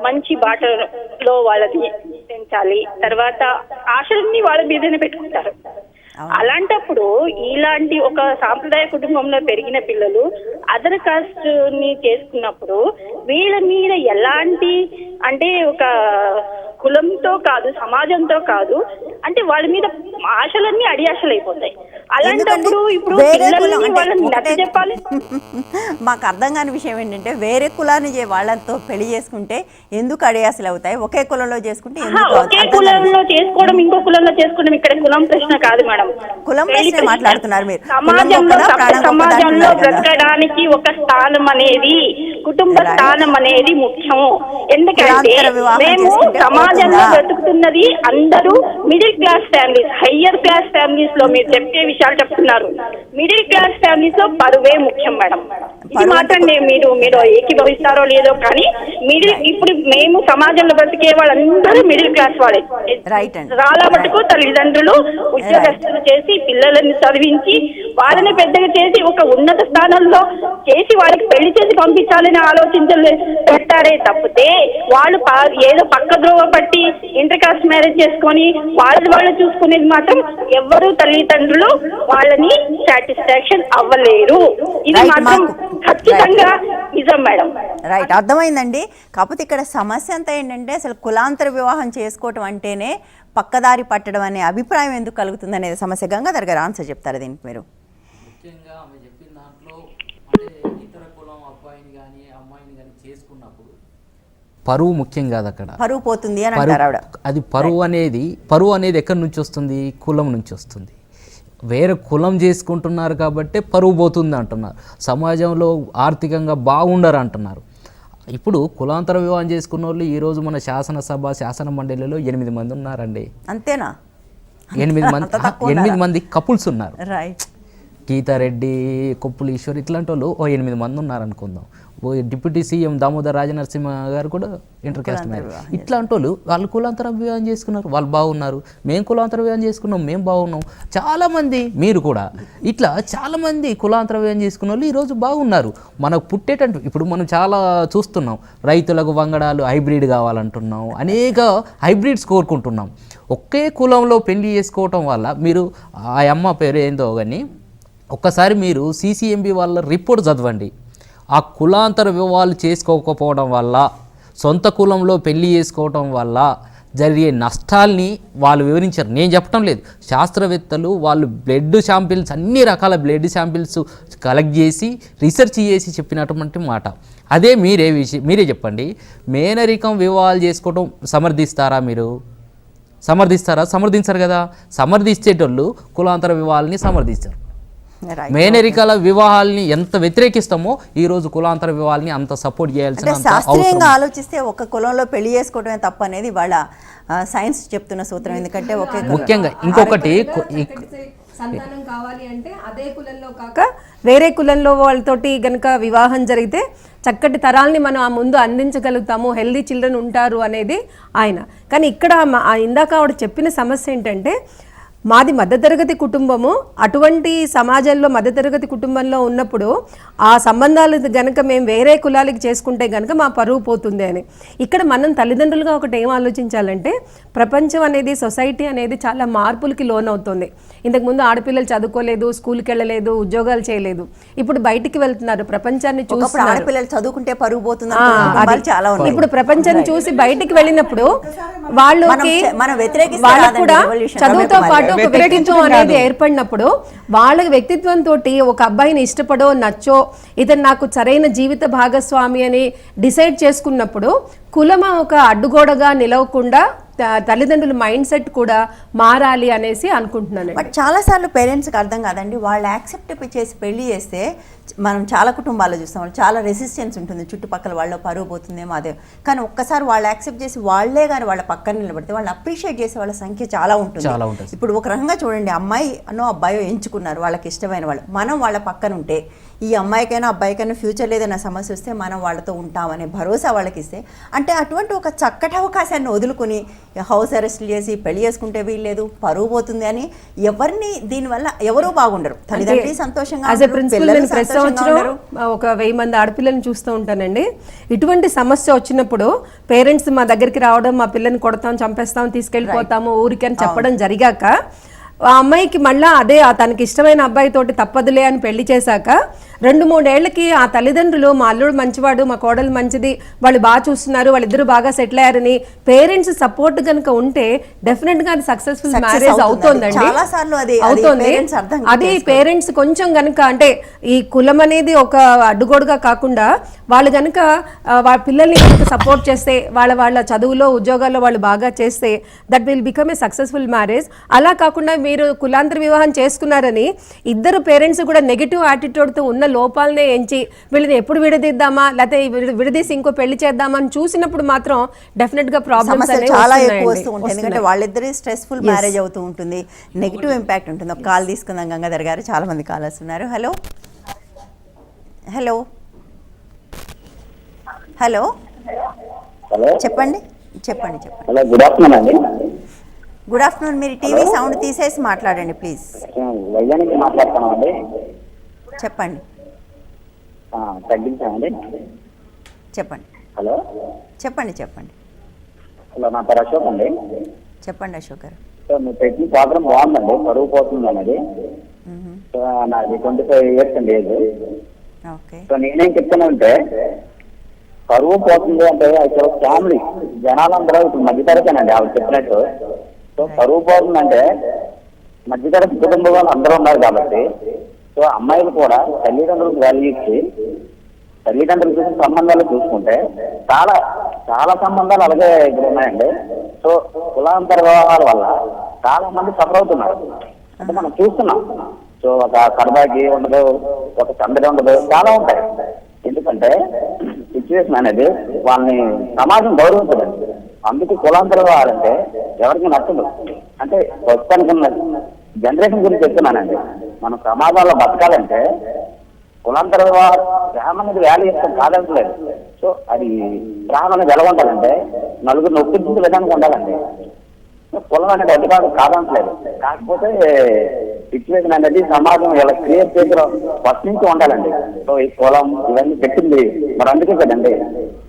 మంచి బాటలో వాళ్ళని పెంచాలి, తర్వాత ఆశలన్నీ వాళ్ళ మీదనే పెట్టుకుంటారు. అలాంటప్పుడు ఇలాంటి ఒక సాంప్రదాయ కుటుంబంలో పెరిగిన పిల్లలు అదర్ కాస్ట్ ని చేసుకున్నప్పుడు వీళ్ళ మీద ఎలాంటి అంటే ఒక కులంతో కాదు, సమాజంతో కాదు, అంటే వాళ్ళ మీద ఆశలన్నీ అడియాశలు అయిపోతాయి. అలాంటప్పుడు ఇప్పుడు వాళ్ళని నచ్చ చెప్పాలి. మాకు అర్థం కాని విషయం ఏంటంటే వేరే కులాన్ని వాళ్ళతో పెళ్లి చేసుకుంటే ఎందుకు అడియాసలు అవుతాయి, ఒకే కులంలో చేసుకుంటే ఒకే కులంలో చేసుకోవడం ఇంకో కులంలో చేసుకోవడం ఇక్కడ కులం ప్రశ్న కాదు మేడం, కులం ప్రశ్న మాట్లాడుతున్నారు మీరు. సమాజంలో బ్రతకడానికి ఒక స్థానం అనేది, కుటుంబ స్థానం అనేది ముఖ్యం. ఎందుకంటే మేము సమాజంలో బ్రతుకుతున్నది అందరూ middle class families, higher class families లో మీరు చెప్పే విషయాలు చెప్తున్నారు. మిడిల్ క్లాస్ ఫ్యామిలీస్ లో పరువే ముఖ్యం మేడం. ఇది మాత్రం మీరు ఏకీభవిస్తారో లేదో కానీ ఇప్పుడు మేము సమాజంలో బ్రతికే వాళ్ళందరూ మిడిల్ క్లాస్ వాళ్ళే. చాలా మటుకు తల్లిదండ్రులు ఉద్యోగస్తులు చేసి పిల్లలని చదివించి వాళ్ళని పెద్దగా చేసి ఒక ఉన్నత స్థానంలో చేసి వాళ్ళకి పెళ్లి చేసి పంపించాలని ఆలోచించలే పెట్టారే తప్పితే వాళ్ళు ఏదో పక్క ద్రోవ పట్టి ఇంటర్ కాస్ట్ మ్యారేజ్ చేసుకొని వాళ్ళు చూసుకునేది మాత్రం ఎవరు తల్లిదండ్రులు వాళ్ళని సాటిస్ఫాక్షన్ అవ్వలేరు. ఇది మాత్రం ఖచ్చితంగా నిజం మేడం. రైట్, అర్థమైందండి. కాకపోతే ఇక్కడ సమస్య అంతా ఏంటంటే అసలు కులాంతర వివాహం చేసుకోవటం అంటేనే పక్కదారి పట్టడం అనే అభిప్రాయం ఎందుకు కలుగుతుంది అనేది సమస్య. గంగాధర్ గారు ఆన్సర్ చెప్తారు దీనికి మీరు. ముఖ్యంగా ఆమె చెప్పిన దాంట్లో అంటే ఇతర కులం అబ్బాయిని కానీ అమ్మాయిని కానీ చేసుకున్నప్పుడు పరువు ముఖ్యం కాదు, అక్కడ పరువు పోతుంది అని అంటారు ఆవిడ. అది పరువు అనేది ఎక్కడి నుంచి వస్తుంది? కులం నుంచి వస్తుంది. వేరే కులం చేసుకుంటున్నారు కాబట్టి పరువు పోతుంది అంటున్నారు. సమాజంలో ఆర్థికంగా బాగుండరు అంటున్నారు. ఇప్పుడు కులాంతర వివాహం చేసుకున్న వాళ్ళు ఈరోజు మన శాసన మండలిలో 8 మంది ఉన్నారండి. అంతేనా? 8 మంది కపుల్స్ ఉన్నారు. రైట్. గీతారెడ్డి, కొప్పులు ఈశ్వర్ ఇట్లాంటి వాళ్ళు 8 మంది ఉన్నారు అనుకుందాం. డిప్యూటీ సీఎం దామోదర్ రాజనరసింహ గారు కూడా ఇంటర్ కాస్ట్ మ్యారేజ్. ఇట్లాంటి వాళ్ళు కులాంతర వివాహం చేసుకున్నారు, వాళ్ళు బాగున్నారు. మేము కులాంతర వివాహం చేసుకున్నాం, మేము బాగున్నాం. చాలామంది మీరు కూడా ఇట్లా చాలామంది కులాంతర వివాహం చేసుకున్న వాళ్ళు ఈరోజు బాగున్నారు. మనకు పుట్టేటట్టు ఇప్పుడు మనం చాలా చూస్తున్నాం. రైతులకు వంగడాలు హైబ్రిడ్ కావాలంటున్నాం, అనేక హైబ్రిడ్స్ కోరుకుంటున్నాం. ఒకే కులంలో పెళ్లి చేసుకోవటం వల్ల మీరు ఆ అమ్మ పేరు ఏందో కానీ ఒక్కసారి మీరు CCMB వాళ్ళ రిపోర్ట్ చదవండి. ఆ కులాంతర వివాహాలు చేసుకోకపోవడం వల్ల, సొంత కులంలో పెళ్లి చేసుకోవడం వల్ల జరిగే నష్టాల్ని వాళ్ళు వివరించారు. నేను చెప్పడం లేదు, శాస్త్రవేత్తలు వాళ్ళు బ్లడ్ శాంపిల్స్, అన్ని రకాల బ్లడ్ శాంపిల్స్ కలెక్ట్ చేసి రీసెర్చ్ చేసి చెప్పినటువంటి మాట. అదే మీరే చెప్పండి. మేనరికం వివాహాలు చేసుకోవడం సమర్థిస్తారా? మీరు సమర్థించరు కదా. సమర్థించేటోళ్ళు కులాంతర వివాహాలని సమర్థిస్తారు. మేనరికాల వివాహాలని ఎంత వ్యతిరేకిస్తామో ఈరోజు కులాంతర వివాహాలని అంత సపోర్ట్ చేయాల్సిన శాస్త్రీయంగా ఆలోచిస్తే ఒక కులంలో పెళ్లి చేసుకోవడమే తప్పు అనేది వాళ్ళ సైన్స్ చెప్తున్న సూత్రం. ఎందుకంటే ముఖ్యంగా ఇంకొకటి సంతానం కావాలి అంటే అదే కులంలో కాక వేరే కులంలో వాళ్ళతోటి గనక వివాహం జరిగితే చక్కటి తరాల్ని మనం ఆ ముందు అందించగలుగుతాము, హెల్దీ చిల్డ్రన్ ఉంటారు అనేది ఆయన. కానీ ఇక్కడ ఇందాక ఆవిడ చెప్పిన సమస్య ఏంటంటే మాది మధ్యతరగతి కుటుంబము, అటువంటి సమాజంలో మధ్యతరగతి కుటుంబంలో ఉన్నప్పుడు ఆ సంబంధాలు గనక మేము వేరే కులాలకి చేసుకుంటే గనక మా పరువు పోతుంది అని. ఇక్కడ మనం తల్లిదండ్రులుగా ఒకటి ఏం ఆలోచించాలంటే ప్రపంచం అనేది, సొసైటీ అనేది చాలా మార్పులకి లోనవుతుంది. ఇంతకుముందు ఆడపిల్లలు చదువుకోలేదు, స్కూల్కి వెళ్ళలేదు, ఉద్యోగాలు చేయలేదు. ఇప్పుడు బయటికి వెళ్తున్నారు, ప్రపంచాన్ని చూస్తున్నారు. ఆడపిల్లలు చదువుకుంటే పరువు పోతుంది చాలా ఉన్నాయి. ఇప్పుడు ప్రపంచాన్ని చూసి బయటికి వెళ్ళినప్పుడు వాళ్ళకి కూడా చదువుతో పాటు ఒక వ్యక్తిత్వం అనేది ఏర్పడినప్పుడు వాళ్ళ వ్యక్తిత్వంతో ఒక అబ్బాయిని ఇష్టపడో నచ్చో ఇతను నాకు సరైన జీవిత భాగస్వామి అని డిసైడ్ చేసుకున్నప్పుడు కులం ఒక అడ్డుగోడగా నిలవకుండా తల్లిదండ్రుల మైండ్ సెట్ కూడా మారాలి అనేసి అనుకుంటున్నాను. బట్ చాలాసార్లు పేరెంట్స్కి అర్థం కాదండి, వాళ్ళు యాక్సెప్ట్ చేసి పెళ్లి చేస్తే మనం చాలా కుటుంబాల్లో చూస్తాం, వాళ్ళు చాలా రెసిస్టెన్స్ ఉంటుంది, చుట్టుపక్కల వాళ్ళ పరువు పోతుందేమో అదే. కానీ ఒక్కసారి వాళ్ళు యాక్సెప్ట్ చేసి వాళ్ళే కానీ వాళ్ళ పక్కన నిలబడితే వాళ్ళు అప్రిషియేట్ చేసే వాళ్ళ సంఖ్య చాలా ఉంటుంది. ఇప్పుడు ఒక రకంగా చూడండి, అమ్మాయినో అబ్బాయో ఎంచుకున్నారు వాళ్ళకి ఇష్టమైన వాళ్ళు, మనం వాళ్ళ పక్కన ఉంటే ఈ అమ్మాయికైనా అబ్బాయికైనా ఫ్యూచర్లో ఏదైనా సమస్య వస్తే మనం వాళ్ళతో ఉంటామనే భరోసా వాళ్ళకి ఇస్తే, అంటే అటువంటి ఒక చక్కటి అవకాశాన్ని వదులుకొని హౌస్ అరెస్ట్ చేసి పెళ్లి చేసుకుంటే వీల్లేదు, పరువు పోతుంది అని ఎవరిని దీనివల్ల ఎవరూ బాగుండరు. తల్లిదండ్రులు సంతోషంగా, ఒక 1000 మంది ఆడపిల్లల్ని చూస్తూ ఉంటానండి. ఇటువంటి సమస్య వచ్చినప్పుడు పేరెంట్స్ మా దగ్గరికి రావడం, మా పిల్లని కొడతాం, చంపేస్తాం, తీసుకెళ్ళిపోతాము ఊరికని చెప్పడం జరిగాక ఆ అమ్మాయికి మళ్ళీ అదే తనకి ఇష్టమైన అబ్బాయితోటి తప్పదులే అని పెళ్లి చేశాక 2-3 ఏళ్లకి ఆ తల్లిదండ్రులు మా అల్లుడు మంచివాడు, మా కోడలు మంచిది, వాళ్ళు బాగా చూస్తున్నారు, వాళ్ళిద్దరు బాగా సెటిల్ అయ్యారని పేరెంట్స్ సపోర్ట్ కనుక ఉంటే డెఫినెట్ గా అది సక్సెస్ఫుల్ మ్యారేజ్ అవుతుందండి. అవుతుంది. అది పేరెంట్స్ కొంచెం కనుక అంటే ఈ కులం అనేది ఒక అడ్డుగోడుగా కాకుండా వాళ్ళు కనుక వాళ్ళ పిల్లల్ని కనుక సపోర్ట్ చేస్తే, వాళ్ళ చదువులో ఉద్యోగాల్లో వాళ్ళు బాగా చేస్తే that will become a successful marriage. అలా కాకుండా మీరు కులాంతర వివాహం చేసుకున్నారని ఇద్దరు పేరెంట్స్ కూడా నెగిటివ్ యాటిట్యూడ్తో ఉన్న లోపాలనే ఎంచి వీళ్ళని ఎప్పుడు విడదీద్దామా లేకపోతే విడదీసి ఇంకో పెళ్లి చేద్దామా అని చూసినప్పుడు మాత్రం డెఫినెట్ గా ప్రాబ్లమ్స్ చాలా ఎక్కువ వస్తూ ఉంటాయి. ఎందుకంటే వాళ్ళిద్దరి స్ట్రెస్ఫుల్ మ్యారేజ్ అవుతూ ఉంటుంది, నెగిటివ్ ఇంపాక్ట్ ఉంటుంది. ఒక కాల్ తీసుకుందాం గంగాధర్ గారు, చాలా మంది కాలర్స్ ఉన్నారు. హలో హలో హలో చెప్పండి చెప్పండి చెప్పండి. హలో, గుడ్ ఆఫ్టర్నూన్ అండి. Good afternoon. మీరు టీవీ సౌండ్ తీసేసి మాట్లాడండి ప్లీజ్. వైజాగ్ నుంచి మాట్లాడుతున్నామండి. చెప్పండి తగ్గించామండి. చెప్పండి. హలో చెప్పండి చెప్పండి. హలో, నా పేరు అశోక్ అండి. చెప్పండి అశోక్ గారు. సో మీ పెట్టిన ప్రోగ్రామ్ బాగుందండి, పరువు పోతుంది అనేది. సో నాది 25 years అండి ఏజ్. ఓకే. సో నేనేం చెప్తానంటే పరువు పోతుంది అంటే అసలు ఫ్యామిలీ జనాలందరూ ఇప్పుడు మధ్యతరగతేనండి ఆవిడ చెప్పినట్టు. సో పరువు పోతుందంటే మధ్యతరగతి కుటుంబం వాళ్ళు అందరూ ఉన్నారు కాబట్టి, సో అమ్మాయిలు కూడా తల్లిదండ్రులకు వాల్యూ ఇచ్చి తల్లిదండ్రులు చూసిన సంబంధాలు చూసుకుంటే చాలా చాలా సంబంధాలు అలాగే ఇప్పుడు ఉన్నాయండి. సో కులాంతర వ్యవహారాల వల్ల చాలా మంది సఫర్ అవుతున్నారు అంటే మనం చూస్తున్నాం. సో ఒక సరదాకి ఉండదు, ఒక సందడి ఉండదు, చాలా ఉంటాయి. ఎందుకంటే సిచ్యువేషన్ అనేది వాళ్ళని సమాజం గౌరవించదండి. అందుకు కులాంతర వ్యవహారంటే ఎవరికి నచ్చదు. అంటే ప్రస్తుతానికి ఉన్న జనరేషన్ గురించి చెప్తున్నానండి. మనం సమాజంలో బతకాలంటే కులాంతర వ్యవహారం గ్రహం అనేది వ్యాల్యూ ఇస్తాం కాదంటలేదు. సో అది గ్రహం అనేది ఎలా ఉండాలంటే నలుగురు నొప్పించే విధానంగా ఉండాలండి. కులం అనేది అధికారం కాదంటలేదు. కాకపోతే సిచ్యువేషన్ అనేది సమాజం ఇలా క్రియేట్ చేసి ఫస్ట్ నుంచి ఉండాలండి. సో ఈ కులం ఇవన్నీ పెట్టింది మరి అందుకే కదండి.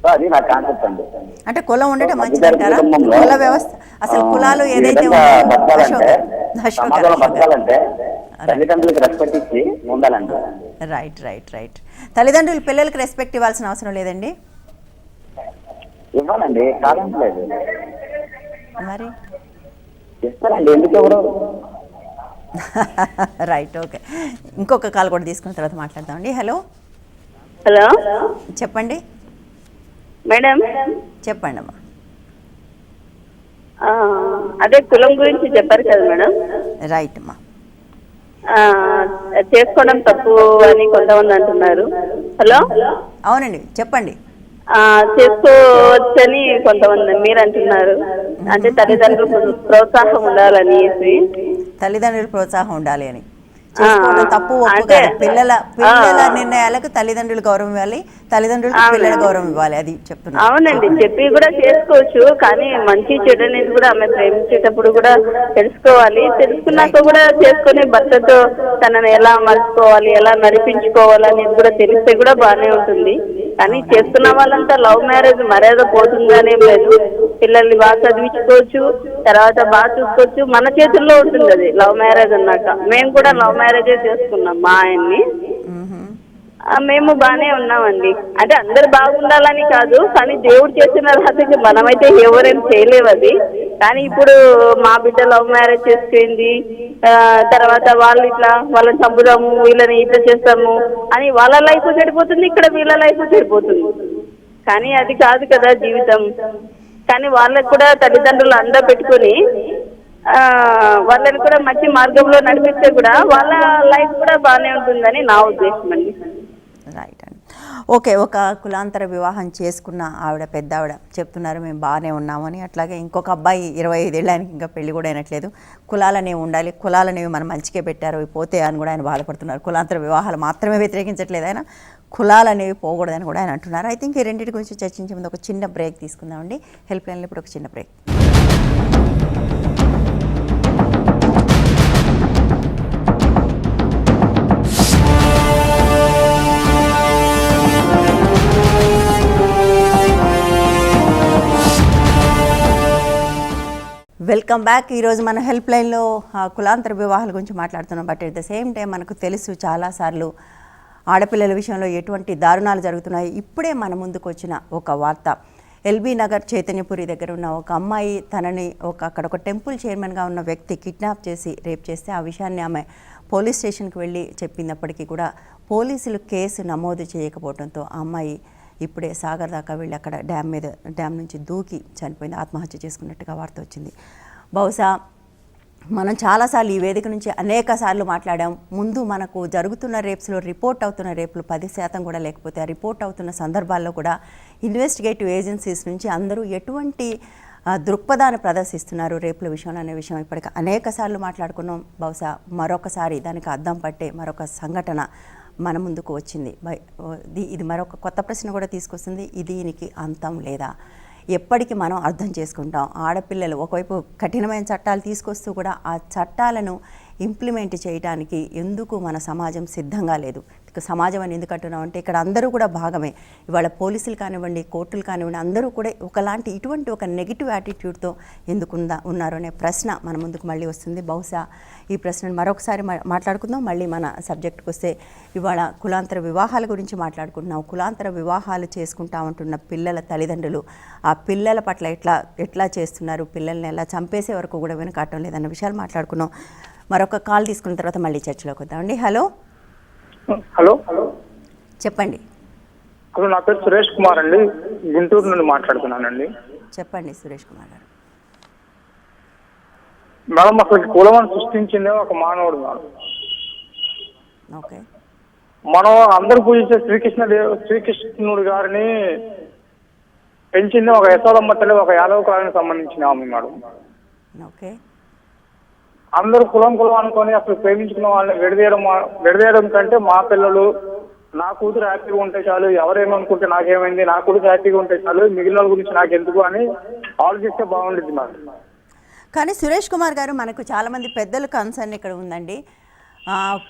సో అది నా కాన్సెప్ట్ అండి. అంటే కులం ఉండటం మంచిదంటారా? కుల వ్యవస్థ అసలు కులాలు ఏదైతే బతకాలంటే సమాజంలో బతకాలంటే తల్లిదండ్రులకు రెస్పెక్ట్ ఇచ్చి ఉండాలండి. Right right right. తల్లిదండ్రులు పిల్లలకి రెస్పెక్ట్ ఇవ్వాల్సిన అవసరం లేదండి? ఇవ్వాలండి, కాదంటలేదు. మరి ఇస్తారండి, ఎందుకు ఎవరు. Right, okay. ఇంకొక కాల్ కూడా తీసుకున్న తర్వాత మాట్లాడదామండి. హలో హలో చెప్పండి మేడం. చెప్పండి అమ్మా. అదే కులం గురించి చెప్పారు కదా మేడం. రైట్ అమ్మా. చేసుకోవడం తప్పు అని కొంతమంది అంటున్నారు. హలో అవునండి చెప్పండి. చేసుకోవచ్చని కొంతమంది మీరు అంటున్నారు. అంటే తల్లిదండ్రులు ప్రోత్సాహం ఉండాలని. తల్లిదండ్రుల ప్రోత్సాహం ఉండాలి అని చేసుకోవడం తప్పు ఒప్పు కాదు. పిల్లల నిర్ణయాలకు తల్లిదండ్రులు గౌరవం ఇవ్వాలి, తల్లిదండ్రులకు పిల్లల గౌరవం ఇవ్వాలి, అది చెప్తున్నా. అవునండి, చెప్పి కూడా చేసుకోవచ్చు. కానీ మంచి చెడు అనేది కూడా ఆమె ప్రేమించేటప్పుడు కూడా తెలుసుకోవాలి. తెలుసుకున్నాక కూడా చేసుకుని భర్తతో తనని ఎలా మలుచుకోవాలి, ఎలా నడిపించుకోవాలి అనేది కూడా తెలిస్తే కూడా బాగానే ఉంటుంది. కానీ చేసుకున్న వాళ్ళంతా లవ్ మ్యారేజ్ మర్యాద పోతుందనేం లేదు. పిల్లల్ని బాగా చదివించుకోవచ్చు, తర్వాత బాగా చూసుకోవచ్చు. మన చేతుల్లో ఉంటుంది అది లవ్ మ్యారేజ్ అన్నాక. మేము కూడా లవ్ మ్యారేజే చేసుకున్నాం మా ఆయన్ని. మేము బాగానే ఉన్నామండి. అంటే అందరు బాగుండాలని కాదు, కానీ దేవుడు చేసిన రాతకి మనమైతే ఎవరేం చేయలేవు అది. కానీ ఇప్పుడు మా బిడ్డ లవ్ మ్యారేజ్ చేసుకుంది, తర్వాత వాళ్ళు ఇట్లా వాళ్ళని చంపుదాము, వీళ్ళని ఇట్లా చేస్తాము అని వాళ్ళ లైఫ్ చెడిపోతుంది, ఇక్కడ వీళ్ళ లైఫ్ చెడిపోతుంది. కానీ అది కాదు కదా జీవితం. కానీ వాళ్ళకు కూడా తల్లిదండ్రులు అండ పెట్టుకుని వాళ్ళని కూడా మంచి మార్గంలో నడిపిస్తే కూడా వాళ్ళ లైఫ్ కూడా బాగానే ఉంటుందని నా ఉద్దేశం అండి. రైట్ అండి. ఓకే, ఒక కులాంతర వివాహం చేసుకున్న ఆవిడ పెద్ద ఆవిడ చెప్తున్నారు మేము బాగానే ఉన్నామని. అట్లాగే ఇంకొక అబ్బాయి 25 ఏళ్ళ ఆయనకి ఇంకా పెళ్లి కూడా అయినట్లేదు. కులాలనేవి ఉండాలి, కులాలనేవి మనం మంచిగా పెట్టారు పోతే అని కూడా ఆయన బాధపడుతున్నారు. కులాంతర వివాహాలు మాత్రమే వ్యతిరేకించట్లేదు ఆయన, కులాలనేవి పోకూడదని కూడా ఆయన అంటున్నారు. ఐ థింక్ ఈ రెండింటి గురించి చర్చించే ముందు ఒక చిన్న బ్రేక్ తీసుకుందామండి. హెల్ప్ లైన్లో ఇప్పుడు ఒక చిన్న బ్రేక్. Welcome back. ఈరోజు మన హెల్ప్ లైన్లో కులాంతర వివాహాల గురించి మాట్లాడుతున్నాం. But at the same time మనకు తెలుసు చాలాసార్లు ఆడపిల్లల విషయంలో ఎటువంటి దారుణాలు జరుగుతున్నాయి. ఇప్పుడే మన ముందుకు వచ్చిన ఒక వార్త, ఎల్బీ నగర్ చైతన్యపురి దగ్గర ఉన్న ఒక అమ్మాయి తనని అక్కడ ఒక టెంపుల్ చైర్మన్గా ఉన్న వ్యక్తి కిడ్నాప్ చేసి రేప్ చేస్తే ఆ విషయాన్ని ఆమె పోలీస్ స్టేషన్కి వెళ్ళి చెప్పినప్పటికీ కూడా పోలీసులు కేసు నమోదు చేయకపోవడంతో ఆ అమ్మాయి ఇప్పుడే సాగర్ దాకా వెళ్ళి అక్కడ డ్యామ్ నుంచి దూకి చనిపోయింది, ఆత్మహత్య చేసుకున్నట్టుగా వార్త వచ్చింది. బహుశా మనం చాలాసార్లు ఈ వేదిక నుంచి అనేక సార్లు మాట్లాడాం. ముందు మనకు జరుగుతున్న రేప్స్లో రిపోర్ట్ అవుతున్న రేపులు 10% కూడా లేకపోతే ఆ రిపోర్ట్ అవుతున్న సందర్భాల్లో కూడా ఇన్వెస్టిగేటివ్ ఏజెన్సీస్ నుంచి అందరూ ఎటువంటి దృక్పథాన్ని ప్రదర్శిస్తున్నారు రేపుల విషయంలో అనే విషయం ఇప్పటికీ అనేక సార్లు మాట్లాడుకున్నాం. బహుశా మరొకసారి దానికి అద్దం పట్టే మరొక సంఘటన మన ముందుకు వచ్చింది. ఇది మరొక కొత్త ప్రశ్న కూడా తీసుకొస్తుంది. దీనికి అంతం లేదా? ఎప్పటికీ మనం అర్థం చేసుకుంటాం. ఆడపిల్లలు ఒకవైపు కఠినమైన చట్టాలు తీసుకొస్తూ కూడా ఆ చట్టాలను ఇంప్లిమెంట్ చేయడానికి ఎందుకు మన సమాజం సిద్ధంగా లేదు? సమాజం అని ఎందుకు అంటున్నాం అంటే ఇక్కడ అందరూ కూడా భాగమే. ఇవాళ పోలీసులు కానివ్వండి, కోర్టులు కానివ్వండి, అందరూ కూడా ఇటువంటి ఒక నెగిటివ్ యాటిట్యూడ్తో ఎందుకు ఉన్నారు అనే ప్రశ్న మన ముందుకు మళ్ళీ వస్తుంది. బహుశా ఈ ప్రశ్నను మరొకసారి మాట్లాడుకుందాం. మళ్ళీ మన సబ్జెక్ట్కి వస్తే ఇవాళ కులాంతర వివాహాల గురించి మాట్లాడుకుంటున్నాం. కులాంతర వివాహాలు చేసుకుంటా ఉంటున్న పిల్లల తల్లిదండ్రులు ఆ పిల్లల పట్ల ఎట్లా చేస్తున్నారు, పిల్లల్ని ఎలా చంపేసే వరకు కూడా వెనుకాటం లేదన్న విషయాలు మాట్లాడుకున్నాం. మరొక కాల్ తీసుకున్న తర్వాత మళ్ళీ చర్చలోకి వద్దామండి. హలో హలో చెప్పండి. హలో, నా పేరు సురేష్ కుమార్ అండి, గుంటూరు నుండి మాట్లాడుతున్నానండి. చెప్పండి సురేష్ కుమార్ గారు. మేడం, అసలు కులమని సృష్టించిందే ఒక మానవుడు మేడం. ఓకే, మనం అందరూ పూజించే శ్రీకృష్ణుడు గారిని పెంచింది ఒక యశోదమ్మ తల్లి, ఒక యాదవ కులానికి సంబంధించిన ఆమె మేడం. ఓకే, అందరూ కులం అనుకొని అసలు ప్రేమించుకున్న వాళ్ళని విడదీయడం కంటే మా పిల్లలు, నా కూతురు హ్యాపీగా ఉంటే చాలు, ఎవరేమనుకుంటే నాకేమైంది, నా కూతురు హ్యాపీగా ఉంటే చాలు, మిగిలిన గురించి నాకు ఎందుకు అని ఆలోచిస్తే బాగుండేది నాకు. కానీ సురేష్ కుమార్ గారు, మనకు చాలామంది పెద్దల కన్సర్న్ ఇక్కడ ఉందండి.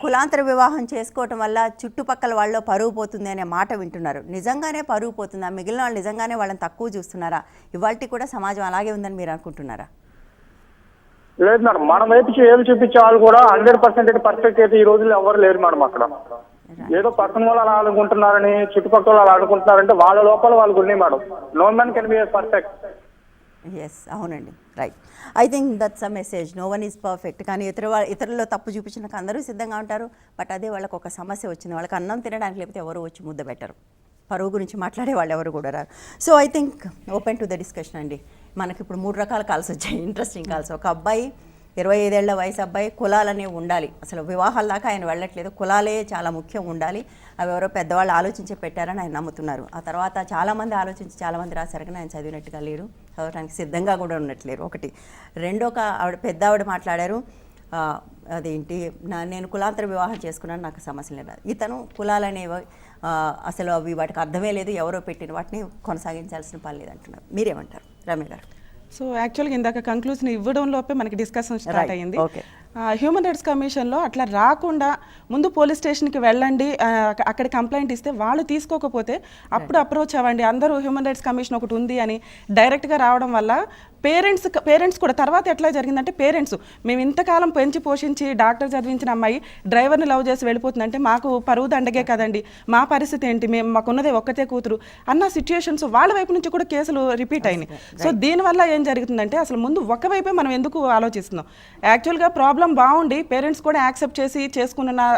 కులాంతర వివాహం చేసుకోవటం వల్ల చుట్టుపక్కల వాళ్ళలో పరువు పోతుంది అనే మాట వింటున్నారు. నిజంగానే పరువు పోతుందా? మిగిలిన వాళ్ళు నిజంగానే వాళ్ళని తక్కువ చూస్తున్నారా? ఇవాళ కూడా సమాజం అలాగే ఉందని మీరు అనుకుంటున్నారా? లేదు మేడం, మన వైపు ఏమి చూపించే వాళ్ళు కూడా 100% పర్ఫెక్ట్ అయితే ఈ రోజుల్లో ఎవరు లేరు మేడం. అక్కడ ఏదో పక్కన వాళ్ళు అలా అనుకుంటున్నారని, చుట్టుపక్కల అలా అనుకుంటున్నారంటే వాళ్ళ లోపల వాళ్ళకు ఉన్నాయి madam. No man can be perfect. Yes, అవునండి, right. I think that's a message. No one is perfect. కానీ ఇతరుల్లో తప్పు చూపించినాక అందరూ సిద్ధంగా ఉంటారు. బట్ అదే వాళ్ళకు ఒక సమస్య వచ్చింది, వాళ్ళకి అన్నం తినడానికి లేకపోతే ఎవరు వచ్చి ముద్ద పెట్టరు. పరువు గురించి మాట్లాడే వాళ్ళు ఎవరు కూడా రారు. So I think open to the discussion అండి. మనకి ఇప్పుడు 3 రకాల కాల్స్ వచ్చాయి, ఇంట్రెస్టింగ్ కాల్స్. ఒక అబ్బాయి 25 ఏళ్ల వయసు అబ్బాయి, కులాలనే ఉండాలి, అసలు వివాహాల దాకా ఆయన వెళ్ళట్లేదు, కులాలే చాలా ముఖ్యం ఉండాలి, అవి ఎవరో పెద్దవాళ్ళు ఆలోచించి పెట్టారని ఆయన నమ్ముతున్నారు. ఆ తర్వాత చాలామంది ఆలోచించి చాలామంది రాశారు కానీ ఆయన చదివినట్టుగా లేరు, చదవడానికి సిద్ధంగా కూడా ఉన్నట్లేరు. ఒకటి. పెద్ద ఆవిడ మాట్లాడారు, అదేంటి నేను కులాంతర వివాహం చేసుకున్నాను, నాకు సమస్య లేదు. ఇతను కులాలనేవి అసలు అవి వాటికి అర్థమే లేదు, ఎవరో పెట్టిన వాటిని కొనసాగించాల్సిన పని లేదంటున్నారు. మీరేమంటారు రమ్య గారు? సో యాక్చువల్గా ఇందాక కంక్లూజన్ ఇవ్వడం లోపే మనకి డిస్కషన్ స్టార్ట్ అయ్యింది. హ్యూమన్ రైట్స్ కమిషన్లో అట్లా రాకుండా ముందు పోలీస్ స్టేషన్కి వెళ్ళండి, అక్కడ కంప్లైంట్ ఇస్తే వాళ్ళు తీసుకోకపోతే అప్పుడు అప్రోచ్ అవ్వండి, అందరూ హ్యూమన్ రైట్స్ కమిషన్ ఒకటి ఉంది అని డైరెక్ట్గా రావడం వల్ల పేరెంట్స్ కూడా తర్వాత ఎట్లా జరిగిందంటే, పేరెంట్స్ మేము ఇంతకాలం పెంచి పోషించి డాక్టర్ చదివించిన అమ్మాయి డ్రైవర్ని లవ్ చేసి వెళ్ళిపోతుందంటే మాకు పరువు దండగే కదండి, మా పరిస్థితి ఏంటి, మాకున్నదే ఒక్కతే కూతురు అన్న సిచ్యుయేషన్స్ వాళ్ళ వైపు నుంచి కూడా కేసులు రిపీట్ అయినాయి. సో దీనివల్ల ఏం జరుగుతుందంటే, అసలు ముందు ఒకవైపే మనం ఎందుకు ఆలోచిస్తున్నాం, యాక్చువల్గా ప్రాబ్లం ప్రాబ్లం బాగుండి పేరెంట్స్ కూడా యాక్సెప్ట్ చేసి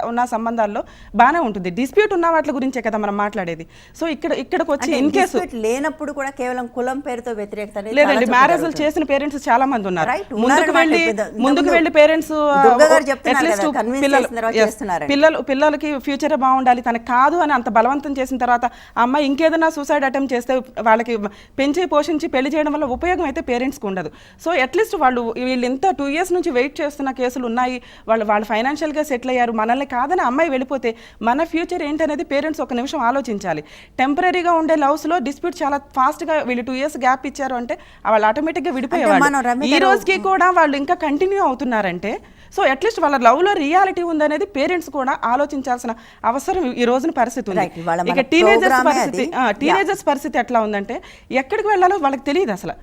ఉన్న సంబంధాల్లో బాగానే ఉంటుంది. డిస్ప్యూట్ ఉన్న వాటి గురించే కదా మనం మాట్లాడేది. సో ఇక్కడికి వచ్చి ఇన్ కేసు లేనప్పుడు కూడా కేవలం కులం పేరుతో వ్యతిరేకత అనేది లేదండి, మ్యారేజ్లు చేసిన పేరెంట్స్ చాలా మంది ఉన్నారు. ముందుకు వెళ్ళి పేరెంట్స్ పిల్లలకి ఫ్యూచర్ బాగుండాలి, తనకు కాదు అని అంత బలవంతం చేసిన తర్వాత అమ్మాయి ఇంకేదైనా సూసైడ్ అటెంప్ట్ చేస్తే వాళ్ళకి పెంచి పోషించి పెళ్లి చేయడం వల్ల ఉపయోగం అయితే పేరెంట్స్కి ఉండదు. సో అట్లీస్ట్ వీళ్ళు ఇంత 2 years నుంచి వెయిట్ చేస్తున్న కేసులు ఉన్నాయి, వాళ్ళు ఫైనాన్షియల్గా సెటిల్ అయ్యారు, మనల్ని కాదని అమ్మాయి వెళ్ళిపోతే మన ఫ్యూచర్ ఏంటనేది పేరెంట్స్ ఒక నిమిషం ఆలోచించాలి. టెంపరీగా ఉండే లవ్స్లో డిస్ప్యూట్ చాలా ఫాస్ట్గా వీళ్ళు 2 years గ్యాప్ ఇచ్చారు అంటే వాళ్ళు ఆటోమేటిక్గా విడిపోయేవాళ్ళు. ఈ రోజుకి కూడా వాళ్ళు ఇంకా కంటిన్యూ అవుతున్నారంటే సో అట్లీస్ట్ వాళ్ళ లవ్లో రియాలిటీ ఉందనేది పేరెంట్స్ కూడా ఆలోచించాల్సిన అవసరం ఈ రోజున పరిస్థితి ఉంది. ఇక టీనేజర్స్ పరిస్థితి ఎట్లా ఉందంటే ఎక్కడికి వెళ్ళాలో వాళ్ళకి తెలియదు అసలు.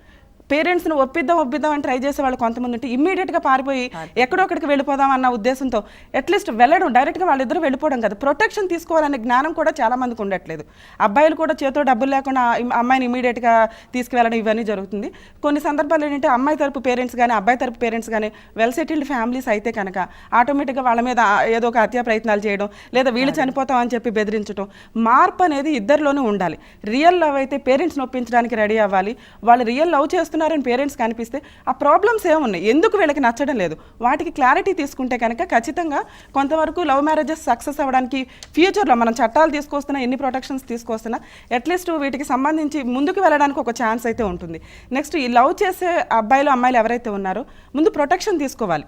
పేరెంట్స్ని ఒప్పిద్దాం అని ట్రై చేసే వాళ్ళు కొంతమంది ఉంటే ఇమ్మీడియట్గా పారిపోయి ఎక్కడొక్కడికి వెళ్ళిపోదాం అన్న ఉద్దేశంతో అట్లీస్ట్ వెళ్ళడం, డైరెక్ట్గా వాళ్ళిద్దరూ వెళ్ళిపోవడం కదా, ప్రొటెక్షన్ తీసుకోవాలనే జ్ఞానం కూడా చాలా మందికి ఉండట్లేదు. అబ్బాయిలు కూడా చేతితో డబ్బులు లేకుండా అమ్మాయిని ఇమ్మీడియట్గా తీసుకువెళ్ళడం ఇవన్నీ జరుగుతుంది. కొన్ని సందర్భాలు ఏంటంటే అమ్మాయి తరపు పేరెంట్స్ కానీ అబ్బాయి తరపు పేరెంట్స్ కానీ వెల్ సెటిల్డ్ ఫ్యామిలీస్ అయితే కనుక ఆటోమేటిక్గా వాళ్ళ మీద ఏదో ఒక హత్యా ప్రయత్నాలు చేయడం, లేదా వీళ్ళు చనిపోతాం అని చెప్పి బెదిరించడం. మార్పు అనేది ఇద్దరిలోనూ ఉండాలి. రియల్ లవ్ అయితే పేరెంట్స్ని ఒప్పించడానికి రెడీ అవ్వాలి. వాళ్ళు రియల్ లవ్ చేస్తున్నారని పేరెంట్స్ కనిపిస్తే ఆ ప్రాబ్లమ్స్ ఏమున్నాయి, ఎందుకు వీళ్ళకి నచ్చడం లేదు, వాటికి క్లారిటీ తీసుకుంటే కనుక ఖచ్చితంగా కొంతవరకు లవ్ మ్యారేజెస్ సక్సెస్ అవ్వడానికి ఫ్యూచర్లో మనం చట్టాలు తీసుకొస్తున్నా, ఎన్ని ప్రొటెక్షన్స్ తీసుకొస్తున్నా అట్లీస్ట్ వీటికి సంబంధించి ముందుకు వెళ్ళడానికి ఒక ఛాన్స్ అయితే ఉంటుంది. నెక్స్ట్ ఈ లవ్ చేసే అబ్బాయిలు అమ్మాయిలు ఎవరైతే ఉన్నారో ముందు ప్రొటెక్షన్ తీసుకోవాలి.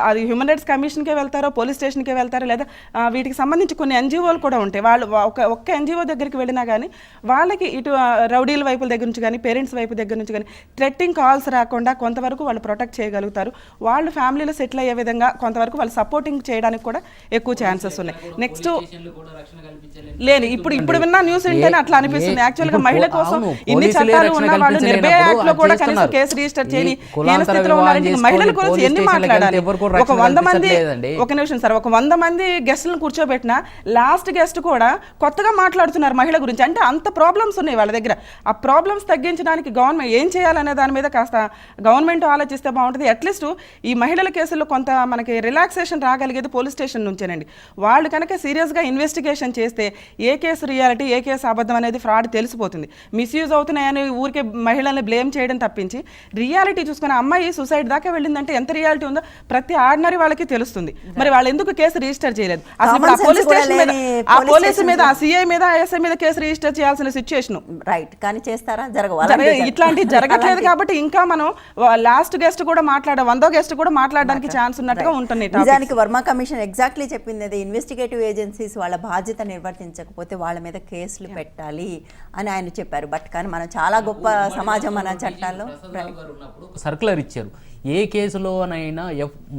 అది హ్యూమన్ రైట్స్ కమిషన్కే వెళ్తారో, పోలీస్ స్టేషన్కే వెళ్తారో, లేదా వీటికి సంబంధించి కొన్ని ఎన్జిఓలు కూడా ఉంటాయి. వాళ్ళు ఒక్క ఎన్జిఓ దగ్గరికి వెళ్ళినా కానీ వాళ్ళకి ఇటు రౌడీల వైపుల దగ్గర నుంచి కానీ పేరెంట్స్ వైపు దగ్గర నుంచి కానీ థ్రెట్టింగ్ కాల్స్ రాకుండా కొంతవరకు వాళ్ళు ప్రొటెక్ట్ చేయగలుగుతారు. వాళ్ళు ఫ్యామిలీలో సెటిల్ అయ్యే విధంగా కొంతవరకు వాళ్ళు సపోర్టింగ్ చేయడానికి కూడా ఎక్కువ ఛాన్సెస్ ఉన్నాయి. నెక్స్ట్ లేదు ఇప్పుడు విన్న న్యూస్ ఏంటంటే అట్లా అనిపిస్తుంది. యాక్చువల్గా మహిళ కోసం ఇన్ని చట్టాలు ఉన్న వాళ్ళు నిర్భయ యాక్ట్ లో కూడా కనీసం కేసు రిజిస్టర్ చేయని స్థితిలో ఉన్నారంటే మహిళల గురించి ఎన్ని మాట్లాడాలి? ఒక 100 మంది ఒక నిమిషం సార్, ఒక 100 మంది గెస్టులను కూర్చోబెట్టిన లాస్ట్ గెస్ట్ కూడా కొత్తగా మాట్లాడుతున్నారు మహిళ గురించి. అంటే అంత ప్రాబ్లమ్స్ ఉన్నాయి వాళ్ళ దగ్గర. ఆ ప్రాబ్లమ్స్ తగ్గించడానికి గవర్నమెంట్ ఏం చేయాలనే దాని మీద కాస్త గవర్నమెంట్ ఆలోచిస్తే బాగుంటుంది. అట్లీస్ట్ ఈ మహిళల కేసుల్లో కొంత మనకి రిలాక్సేషన్ రాగలిగేది పోలీస్ స్టేషన్ నుంచేనండి. వాళ్ళు కనుక సీరియస్గా ఇన్వెస్టిగేషన్ చేస్తే ఏ కేసు రియాలిటీ, ఏ కేసు అబద్ధం అనేది ఫ్రాడ్ తెలిసిపోతుంది. మిస్యూజ్ అవుతున్నాయని ఊరికే మహిళల్ని బ్లేమ్ చేయడం తప్పించి రియాలిటీ చూసుకుని అమ్మాయి సూసైడ్ దాకా వెళ్ళిందంటే ఎంత రియాలిటీ ఉందో ప్రతి ఆర్డినరీ వాళ్ళకి తెలుస్తుంది. మరి వాళ్ళు ఎందుకు కేసు రిజిస్టర్ చేయలేదు? అసలు ఆ పోలీస్ స్టేషన్ మీద, ఆ పోలీసు మీద, ఆ సిఐ మీద, ఎస్ఐ మీద కేసు రిజిస్టర్ చేయాల్సిన సిచ్యువేషన్ రైట్. కానీ చేస్తారా? ఇట్లాంటివి జరగట్లేదు. కాబట్టి ఇంకా మనం లాస్ట్ గెస్ట్ కూడా 100వ గెస్ట్ కూడా మాట్లాడడానికి ఛాన్స్ ఉన్నట్టుగా ఉంటుంది. నిజానికి వర్మ కమిషన్ ఎగ్జాక్ట్లీ చెప్పింది అది. ఇన్వెస్టిగేటివ్ ఏజెన్సీస్ వాళ్ళ బాధ్యత నిర్వర్తించకపోతే వాళ్ళ మీద కేసులు పెట్టాలి అని ఆయన చెప్పారు. బట్ కానీ మనం చాలా గొప్ప సమాజం మన చట్టాల్లో సర్కులర్ ఇచ్చారు. ఏ కేసులోనైనా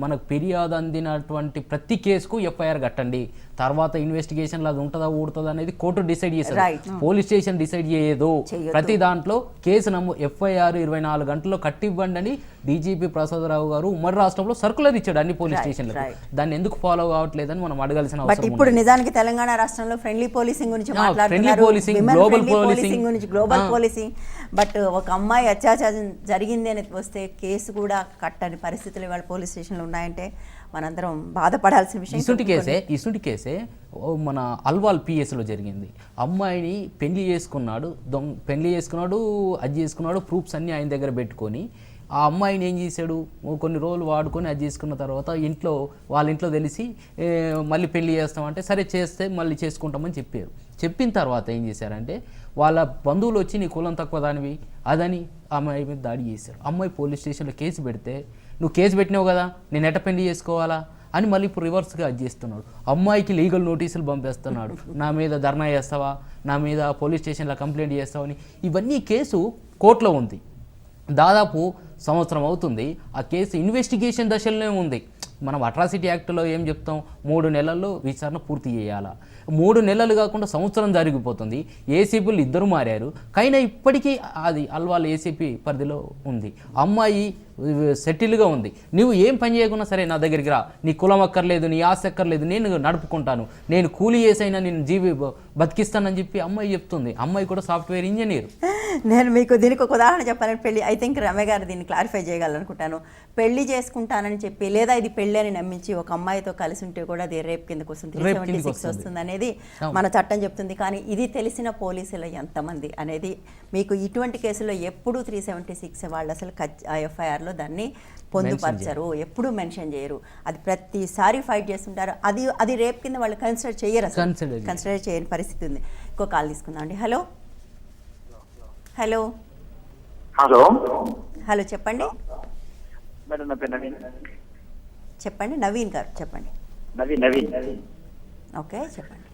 మనకు ఫిర్యాదు అందినటువంటి ప్రతి కేసుకు ఎఫ్ఐఆర్ కట్టండి, తర్వాత ఇన్వెస్టిగేషన్లో అది ఉంటుందా ఊడుతుందా అనేది కోర్టు డిసైడ్ చేస్తారు, పోలీస్ స్టేషన్ డిసైడ్ చేయదు. ప్రతి దాంట్లో కేసు ఎఫ్ఐఆర్ 24 గంటల్లో కట్టివ్వండి అని డీజీపీ ప్రసాదరావు గారు ఉమ్మడి రాష్ట్రంలో సర్కులర్ ఇచ్చాడు అన్ని పోలీస్ స్టేషన్లకు. దాన్ని ఎందుకు ఫాలో కావట్లేదని మనం అడగాల్సిన అవసరం. ఇప్పుడు నిజానికి తెలంగాణ రాష్ట్రంలో ఫ్రెండ్లీ పోలీసింగ్ గురించి మాట్లాడుతున్నారు, గ్లోబల్ పోలీసింగ్. బట్ ఒక అమ్మాయి అత్యాచారం జరిగింది అని వస్తే కేసు కూడా కట్టని పరిస్థితులు ఇవాళ పోలీస్ స్టేషన్లో ఉన్నాయంటే మనందరం బాధపడాల్సిన విషయం. ఇసుంటి కేసే మన అల్వాల్ పిఎస్లో జరిగింది. అమ్మాయిని పెళ్లి చేసుకున్నాడు, అది చేసుకున్నాడు, ప్రూఫ్స్ అన్నీ ఆయన దగ్గర పెట్టుకొని ఆ అమ్మాయిని ఏం చేశాడు, కొన్ని రోజులు వాడుకొని అది చేసుకున్న తర్వాత వాళ్ళ ఇంట్లో తెలిసి మళ్ళీ పెళ్లి చేస్తామంటే సరే చేస్తే మళ్ళీ చేసుకుంటామని చెప్పారు. చెప్పిన తర్వాత ఏం చేశారంటే వాళ్ళ బంధువులు వచ్చి నీ కులం తక్కువ దానివి అదని అమ్మాయి మీద దాడి చేశారు. అమ్మాయి పోలీస్ స్టేషన్లో కేసు పెడితే నువ్వు కేసు పెట్టినావు కదా నేను ఎట్ట పెళ్లి చేసుకోవాలా అని మళ్ళీ ఇప్పుడు రివర్స్గా అది చేస్తున్నాడు. అమ్మాయికి లీగల్ నోటీసులు పంపిస్తున్నాడు, నా మీద ధర్నా చేస్తావా, నా మీద పోలీస్ స్టేషన్లో కంప్లైంట్ చేస్తావని. ఇవన్నీ కేసు కోర్టులో ఉంది, దాదాపు సంవత్సరం అవుతుంది. ఆ కేసు ఇన్వెస్టిగేషన్ దశలోనే ఉంది. మనం అట్రాసిటీ యాక్ట్లో ఏం చెప్తాం, 3 నెలల్లో విచారణ పూర్తి చేయాలా. 3 నెలలు కాకుండా సంవత్సరం జరిగిపోతుంది. ఏసీపీలు 2 మారారు, కైనా ఇప్పటికీ అది అల్వాల్ ఏసీపీ పరిధిలో ఉంది. అమ్మాయి సెటిల్గా ఉంది. నువ్వు ఏం పని చేయకున్నా సరే నా దగ్గరికి రా, నీ కులం అక్కర్లేదు, నీ ఆస్తి అక్కర్లేదు, నేను నడుపుకుంటాను, నేను కూలీ చేసైనా నేను బతికిస్తానని చెప్పి అమ్మాయి చెప్తుంది. అమ్మాయి కూడా సాఫ్ట్వేర్ ఇంజనీర్. నేను మీకు దీనికి ఒక ఉదాహరణ చెప్పాలని పెళ్ళి ఐ థింక్ రమ్య గారు దీన్ని క్లారిఫై చేయగలనుకుంటాను. పెళ్లి చేసుకుంటానని చెప్పి లేదా ఇది పెళ్ళి అని నమ్మించి ఒక అమ్మాయితో కలిసి ఉంటే కూడా అది రేప్ కిందకు వస్తుంది, 376 వస్తుంది అనేది మన చట్టం చెప్తుంది. కానీ ఇది తెలిసిన పోలీసులు ఎంతమంది అనేది మీకు ఇటువంటి కేసులో ఎప్పుడు 376 వాళ్ళు అసలు ఎఫ్ఐఆర్లో దాన్ని పొందుపరచరు, ఎప్పుడు మెన్షన్ చేయరు. అది ప్రతిసారి ఫైట్ చేస్తుంటారు. అది రేప్ కింద వాళ్ళు కన్సిడర్ చేయరు, కన్సిడర్ చేయని పరిస్థితి ఉంది. ఇంకో కాల్ తీసుకుందాం అండి. హలో హలో హలో హలో చెప్పండి. మేడం నా పేరు నవీన్. చెప్పండి నవీన్ గారు చెప్పండి. నవీన్ ఓకే చెప్పండి.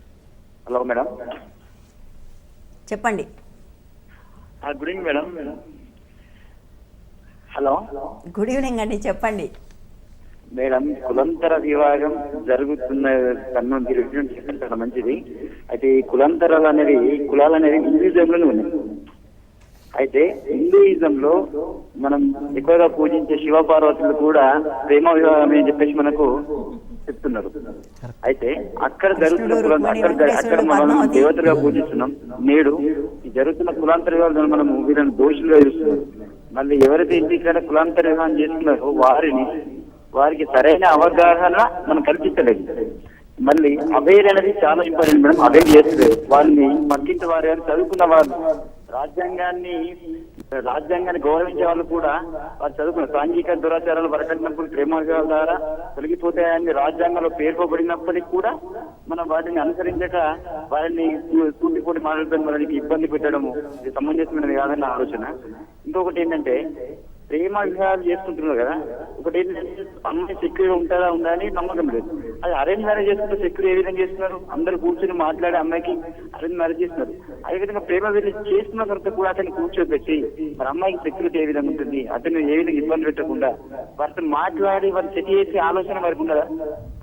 Hello madam. చెప్పండి. Good evening madam. Hello good evening అండి చెప్పండి. మేడం, కులాంతర వివాహం జరుగుతున్న కన్నా మీరు చెప్పండి చాలా మంచిది. అయితే ఈ కులాంతరాలు అనేవి కులాలు అనేవి హిందూయిజంలోనే ఉన్నాయి. అయితే హిందూయిజంలో మనం ఎక్కువగా పూజించే శివపార్వతులు కూడా ప్రేమ వివాహం అని చెప్పేసి మనకు చెప్తున్నారు. అయితే అక్కడ జరుగుతున్న అక్కడ మనం దేవతలుగా పూజిస్తున్నాం. నేడు ఈ జరుగుతున్న కులాంతర వివాహాలను మనము వీళ్ళని దోషులుగా చూస్తున్నాం. మళ్ళీ ఎవరైతే ఇంటికైనా కులాంతర వివాహం చేస్తున్నారో వారికి సరైన అవగాహన మనం కల్పించలేదు. మళ్ళీ అవేర్ అనేది చాలా ఇంపార్టెంట్ మేడం. అవేర్ చేస్తారు వాళ్ళని పక్కింటి వారు చదువుకున్న వాళ్ళు, రాజ్యాంగాన్ని గౌరవించే వాళ్ళు కూడా వారు చదువుకున్న సాంఘిక దురాచారాలు వరకట్టినప్పుడు ప్రేమ ద్వారా తొలగిపోతాయని రాజ్యాంగంలో పేర్కొబడినప్పటికీ కూడా మనం వాటిని అనుసరించక వారిని కూటిపోటీ మాట్లాడడం వారికి ఇబ్బంది పెట్టడము ఇది సమంజసమైనది కాదన్న ఆలోచన. ఇంకొకటి ఏంటంటే ప్రేమ వివాహాలు చేసుకుంటున్నారు కదా, ఒకటి ఏంటంటే అమ్మాయి సెక్యూర్ ఉంటుందా ఉందా అని నమ్మకం లేదు. అది అరేంజ్ మ్యారేజ్ చేసుకుంటే సెక్యూర్ ఏ విధంగా చేస్తున్నారు, అందరు కూర్చొని మాట్లాడే అమ్మాయికి అరేంజ్ మ్యారేజ్ చేస్తున్నారు. అదేవిధంగా ప్రేమ వెళ్ళి చేస్తున్న తర్వాత కూడా అతన్ని కూర్చోబెట్టి మరి అమ్మాయికి సెక్యూరిటీ ఏ విధంగా ఉంటుంది, అతన్ని ఏ విధంగా ఇబ్బంది పెట్టకుండా వారితో మాట్లాడి వారిని సెట్ చేసే ఆలోచన వారికి ఉండదా?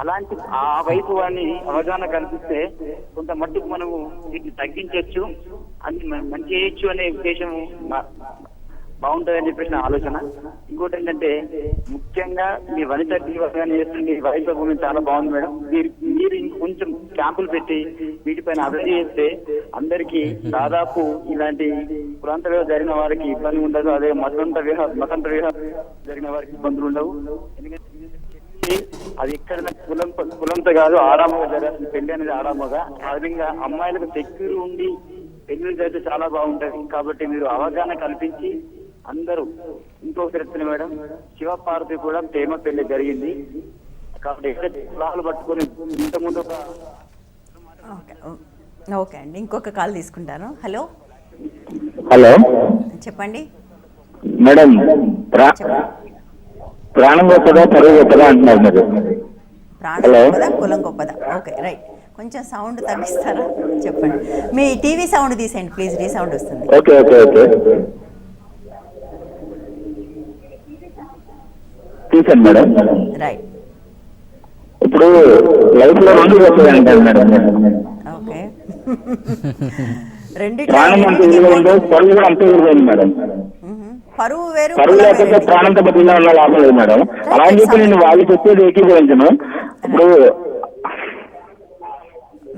అలాంటి ఆ వైపు వారిని అవగాహన కల్పిస్తే కొంత మట్టుకు మనము వీటిని తగ్గించవచ్చు, అన్ని మంచి చేయొచ్చు అనే ఉద్దేశం బాగుంటుందని చెప్పేసి నా ఆలోచన. ఇంకోటి ఏంటంటే ముఖ్యంగా మీ వనిత వివాహాన్ని చేస్తుంది వైద్య భూమి చాలా బాగుంది మేడం. మీరు ఇంకొంచెం క్యాంపులు పెట్టి వీటిపైన అభివృద్ధి చేస్తే అందరికీ దాదాపు ఇలాంటి కులాంతర వివాహం జరిగిన వారికి ఇబ్బంది ఉండదు, అదే మతంత వివాహం జరిగిన వారికి ఇబ్బందులు ఉండవు. ఎందుకంటే అది ఎక్కడ కులంతో కాదు, ఆరామగా జరగాల్సిన పెళ్లి అనేది ఆరామగా. ఆ విధంగా అమ్మాయిలకు సెక్యూర్ ఉండి పెళ్లి జరిగితే చాలా బాగుంటది. కాబట్టి మీరు అవగాహన కల్పించి అందరూ ఇంకొకటి చెప్తున్నా మేడం, శివపార్వతి కూడా ప్రేమ పెళ్లి జరిగింది కాబట్టి ఎక్కడ కులాలు పట్టుకొని ఇంతకుముందు ఓకే అండి. ఇంకొక కాల్ తీసుకుంటాను. హలో హలో చెప్పండి మేడం. ప్రాణం గొప్పదా పరువు గొప్పదా అంటున్నారు మీరు. ప్రాణం గొప్పదా కులం గొప్పదా? Okay right. కొంచెం సౌండ్ తగ్గిస్తారా? చెప్పండి. మీ టీవీ సౌండ్ తీసేయండి ప్లీజ్, రీసౌండ్ వస్తుంది. ఓకే ఓకే ఓకే తీసాను మేడం. రైట్. ఇప్పుడు లైఫ్ లో రెండు వస్తాయంటారు మేడం. ఓకే రెండు ప్రాణం అంత విలువ ఉందో పరువు కూడా అంతే విలువ ఉంది మేడం. పరువు వేరు, పరువు లేకపోతే ప్రాణంతో బతికినా ఉన్న లాభం లేదు మేడం. అలా అని చెప్పి నేను వాళ్ళు చెప్పేది ఏకీభవించను. ఇప్పుడు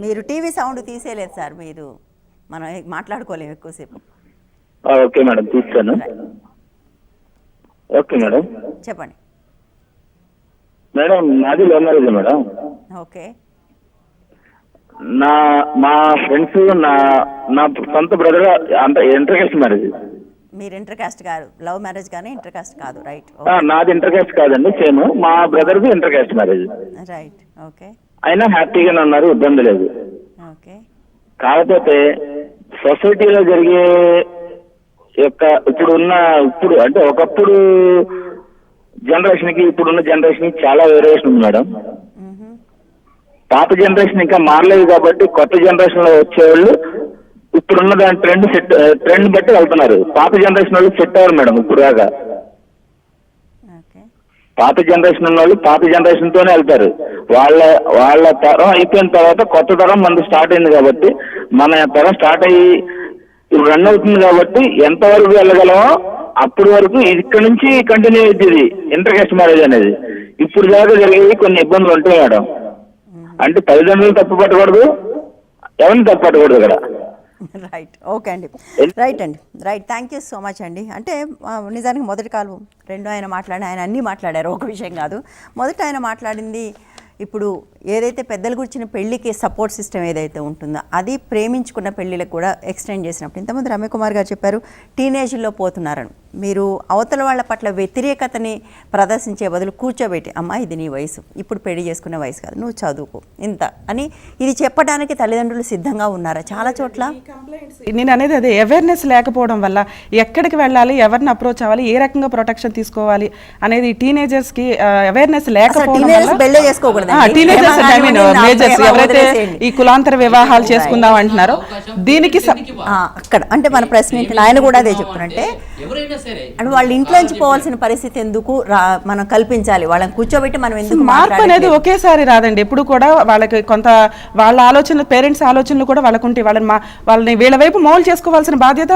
మీరు టీవీ సౌండ్ తీసేయలేదు సార్, మీరు మనం మాట్లాడుకోలేము ఎక్కువసేపు. ఓకే మేడం తీస్తాను. ఓకే మేడం చెప్పండి మేడం. నాది లవ్ మ్యారేజ్ మేడం. ఓకే. మా ఫ్రెండ్స్ నా సొంత బ్రదర్ అంత ఇంటర్ కాస్ట్ మ్యారేజ్. మీరు ఇంటర్ కాస్ట్ కాదు, లవ్ మ్యారేజ్ కానీ ఇంటర్ కాస్ట్ కాదు. రైట్. నాది ఇంటర్ కాస్ట్ కాదండి, సేమ్ మా brother the inter caste marriage. Right. Okay. అయినా హ్యాపీగానే ఉన్నారు, ఇబ్బంది లేదు. ఓకే. కాకపోతే సొసైటీలో జరిగే ఇప్పుడు అంటే ఒకప్పుడు జనరేషన్ కి ఇప్పుడున్న జనరేషన్ కి చాలా వేరియేషన్ ఉంది మేడం. పాత జనరేషన్ ఇంకా మారలేదు కాబట్టి కొత్త జనరేషన్ లో వచ్చేవాళ్ళు ఇప్పుడున్న దాని ట్రెండ్ బట్టి వెళ్తున్నారు. పాత జనరేషన్ వాళ్ళు సెట్ అవ్వరు మేడం ఇప్పుడు దాకా. పాత జనరేషన్ ఉన్న వాళ్ళు పాత జనరేషన్ తోనే వెళ్తారు. వాళ్ళ తరం అయిపోయిన తర్వాత కొత్త తరం మనది స్టార్ట్ అయింది కాబట్టి మన తరం స్టార్ట్ అయ్యి ఇప్పుడు రన్ అవుతుంది కాబట్టి ఎంతవరకు వెళ్ళగలమో అప్పటి వరకు ఇక్కడ నుంచి కంటిన్యూ అవుతుంది ఇంటర్ కాస్ట్ మ్యారేజ్ అనేది. ఇప్పుడు దాకా జరిగేవి కొన్ని ఇబ్బందులు ఉంటాయి మేడం. అంటే తల్లిదండ్రులు తప్పు పట్టకూడదు, ఎవరిని తప్పు పట్టకూడదు ఇక్కడ. రైట్, ఓకే అండి, right, thank you so much అండి. అంటే నిజానికి మొదటి కాలు రెండో ఆయన ఆయన అన్నీ మాట్లాడారు, ఒక విషయం కాదు. మొదట ఆయన మాట్లాడింది ఇప్పుడు ఏదైతే పెద్దలు గురించిన పెళ్లికి సపోర్ట్ సిస్టమ్ ఏదైతే ఉంటుందో అది ప్రేమించుకున్న పెళ్ళిళ్ళకు కూడా ఎక్స్టెండ్ చేసినప్పుడు ఇంతకుముందు రమ్యకుమార్ గారు చెప్పారు టీనేజ్లో పోతున్నారని. మీరు అవతల వాళ్ళ పట్ల వ్యతిరేకతని ప్రదర్శించే బదులు కూర్చోబెట్టి అమ్మా ఇది నీ వయసు, ఇప్పుడు పెళ్లి చేసుకునే వయసు కాదు, నువ్వు చదువుకో ఇంత అని ఇది చెప్పడానికి తల్లిదండ్రులు సిద్ధంగా ఉన్నారా చాలా చోట్ల? నేను అనేది అదే, అవేర్నెస్ లేకపోవడం వల్ల ఎక్కడికి వెళ్ళాలి, ఎవరిని అప్రోచ్ అవ్వాలి, ఏ రకంగా ప్రొటెక్షన్ తీసుకోవాలి అనేది టీనేజర్స్కి అవేర్నెస్ లేకపోవడం ఎవరైతే ఈ కులాంతర వివాహాలు చేసుకుందాం అంటున్నారో దీనికి అక్కడ అంటే మన ప్రశ్న ఆయన కూడా అదే చెప్తున్నారంటే అంటే వాళ్ళ ఇంట్లోంచి పోవాల్సిన పరిస్థితి ఎందుకు మనం కల్పించాలి, వాళ్ళని కూర్చోబెట్టి మనం ఎందుకు? మార్పు అనేది ఒకేసారి రాదండి, ఎప్పుడు కూడా వాళ్ళకి కొంత వాళ్ళ ఆలోచనలు, పేరెంట్స్ ఆలోచనలు కూడా వాళ్ళకుంటే వాళ్ళని వీళ్ళ వైపు మౌల్ చేసుకోవాల్సిన బాధ్యత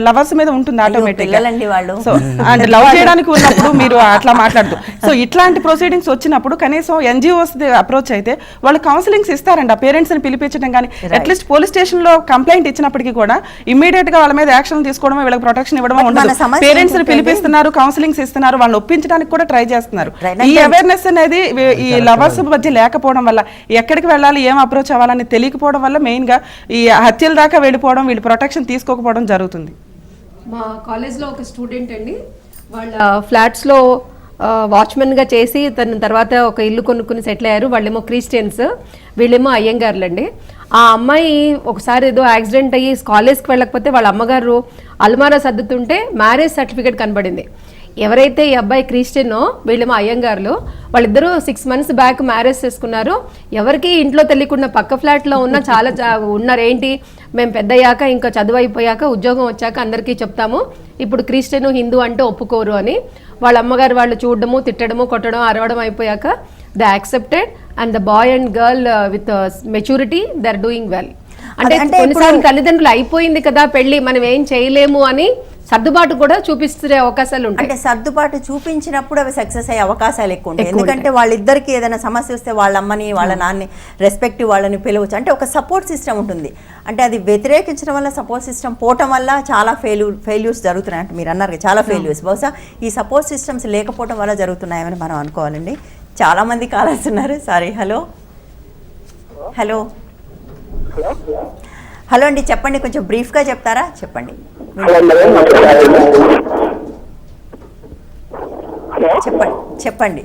లవర్స్ మీద ఉంటుంది ఆటోమేటిక్. సో అంటే లవ్ చేయడానికి ఉన్నప్పుడు మీరు అట్లా మాట్లాడదు. సో ఇట్లాంటి ప్రొసీడింగ్స్ వచ్చినప్పుడు కనీసం NGOs అప్రోచ్ అయితే వాళ్ళు కౌన్సిలింగ్స్ ఇస్తారండి. ఆ పేరెంట్స్ ని పిలిపించడం కానీ అట్లీస్ట్ పోలీస్ స్టేషన్ లో కంప్లైంట్ ఇచ్చినప్పటికీ కూడా ఇమీడియట్ గా వాళ్ళ మీద యాక్షన్ తీసుకోవడం, వీళ్ళకి ప్రొటెక్షన్ ఇవ్వడం ఉండదు. పేరెంట్స్ ని పిలిపిస్తున్నారు, కౌన్సిలింగ్స్ ఇస్తున్నారు, వాళ్ళని ఒప్పించడానికి కూడా ట్రై చేస్తున్నారు. ఈ అవేర్నెస్ అనేది ఈ లవర్స్ మధ్య లేకపోవడం వల్ల ఎక్కడికి వెళ్ళాలి, ఏం అప్రోచ్ అవ్వాలని తెలియకపోవడం వల్ల మెయిన్ గా ఈ హత్యల దాకా వెళ్ళిపోవడం, వీళ్ళు ప్రొటెక్షన్ తీసుకోకపోవడం జరుగుతుంది. మా కాలేజ్లో ఒక స్టూడెంట్ అండి, వాళ్ళ ఫ్లాట్స్లో వాచ్మెన్గా చేసి తర్వాత ఒక ఇల్లు కొనుక్కుని సెటిల్ అయ్యారు. వాళ్ళేమో క్రిస్టియన్స్, వీళ్ళేమో అయ్యంగారులండి. ఆ అమ్మాయి ఒకసారి ఏదో యాక్సిడెంట్ అయ్యి కాలేజ్కి వెళ్ళకపోతే వాళ్ళ అమ్మగారు అల్మారా సర్దుతుంటే మ్యారేజ్ సర్టిఫికేట్ కనబడింది. ఎవరైతే ఈ అబ్బాయి క్రిస్టియనో వీళ్ళేమో అయ్యంగారులు, వాళ్ళిద్దరూ 6 months బ్యాక్ మ్యారేజ్ చేసుకున్నారు. ఎవరికి ఇంట్లో తెలియకుండా పక్క ఫ్లాట్లో ఉన్న చాలా ఉన్నారు. ఏంటి, మేము పెద్దయ్యాక ఇంకా చదువు అయిపోయాక ఉద్యోగం వచ్చాక అందరికీ చెప్తాము, ఇప్పుడు క్రిస్టియన్ హిందూ అంటే ఒప్పుకోరు అని. వాళ్ళ అమ్మగారు వాళ్ళు చూడడము, తిట్టడము, కొట్టడం, అరవడం అయిపోయాక they accepted and the boy and girl with maturity they are doing well. అంటే కొన్నిసార్లు తల్లిదండ్రులు అయిపోయింది కదా పెళ్లి, మనం ఏం చేయలేము అని సర్దుబాటు కూడా చూపిస్తే అవకాశాలు ఉంటాయి. అంటే సర్దుబాటు చూపించినప్పుడు అవి సక్సెస్ అయ్యే అవకాశాలు ఎక్కువ ఉంటాయి. ఎందుకంటే వాళ్ళిద్దరికి ఏదైనా సమస్య వస్తే వాళ్ళ అమ్మని వాళ్ళ నాన్నని రెస్పెక్ట్ వాళ్ళని పిలవచ్చు. అంటే ఒక సపోర్ట్ సిస్టమ్ ఉంటుంది. అంటే అది వ్యతిరేకించడం వల్ల సపోర్ట్ సిస్టమ్ పోవటం వల్ల చాలా ఫెయిల్యూర్స్ జరుగుతున్నాయి. అంటే మీరు అన్నారు చాలా ఫెయిల్యూర్స్ బహుశా ఈ సపోర్ట్ సిస్టమ్స్ లేకపోవడం వల్ల జరుగుతున్నాయని మనం అనుకోవాలండి. చాలామంది కాలర్స్ ఉన్నారు. సారీ, హలో అండి, చెప్పండి, కొంచెం బ్రీఫ్గా చెప్తారా? చెప్పండి. చెప్పండి.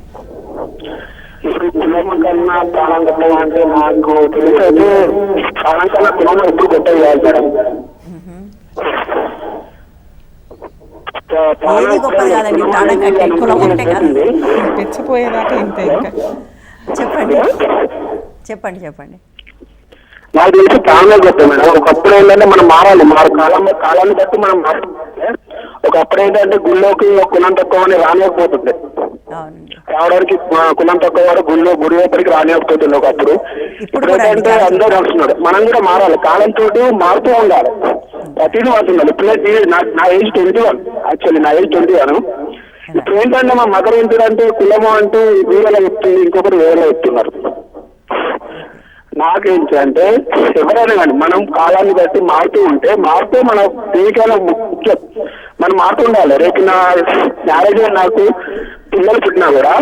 ఇప్పుడు కులం కన్నా ప్రాణం కట్టడం అంటే నాకు తెలిసైతే ప్రాణం కన్నా కులం ఎక్కువ కొట్టేది కాదు మేడం. తెచ్చిపోయేదాకా ఇంతే. చెప్పండి. నాకు తెలిసి ప్రాణాలు చెప్తాం మేడం. ఒకప్పుడు ఏంటంటే మనం మారాలి, కాలాన్ని బట్టి మనం మారాలి. ఒకప్పుడు ఏంటంటే గుళ్ళోకి కులం తక్కువ అని రానివ్వకపోతుండే, రావడానికి కులం తక్కువ వాడు గుడి వైపరికి రానివ్వకపోతుండే ఒకప్పుడు. ఇప్పుడు ఏంటంటే అందరూ నడుస్తున్నాడు. మనం కూడా మారాలి, కాలంతో మారుతూ ఉండాలి, ప్రతిదీ మారుతుండాలి. ఇప్పుడు నా ఏజ్ 21, యాక్చువల్లీ నా ఏజ్ 21. ఇప్పుడు ఏంటంటే మా మదర్ ఏంటంటే కులము అంటే వీళ్ళ చెప్తుంది, ఇంకొకరు వేరేలా చెప్తున్నారు. నాకేంటి అంటే ఎవరైనా కానీ మనం కాలాన్ని బట్టి మారుతూ ఉంటే మార్పు మన దేనికైనా ముఖ్యం. మనం మారుతూ ఉండాలి. రేపు నా మ్యారేజ్ నాకు పిల్లలు పుట్టినా కూడా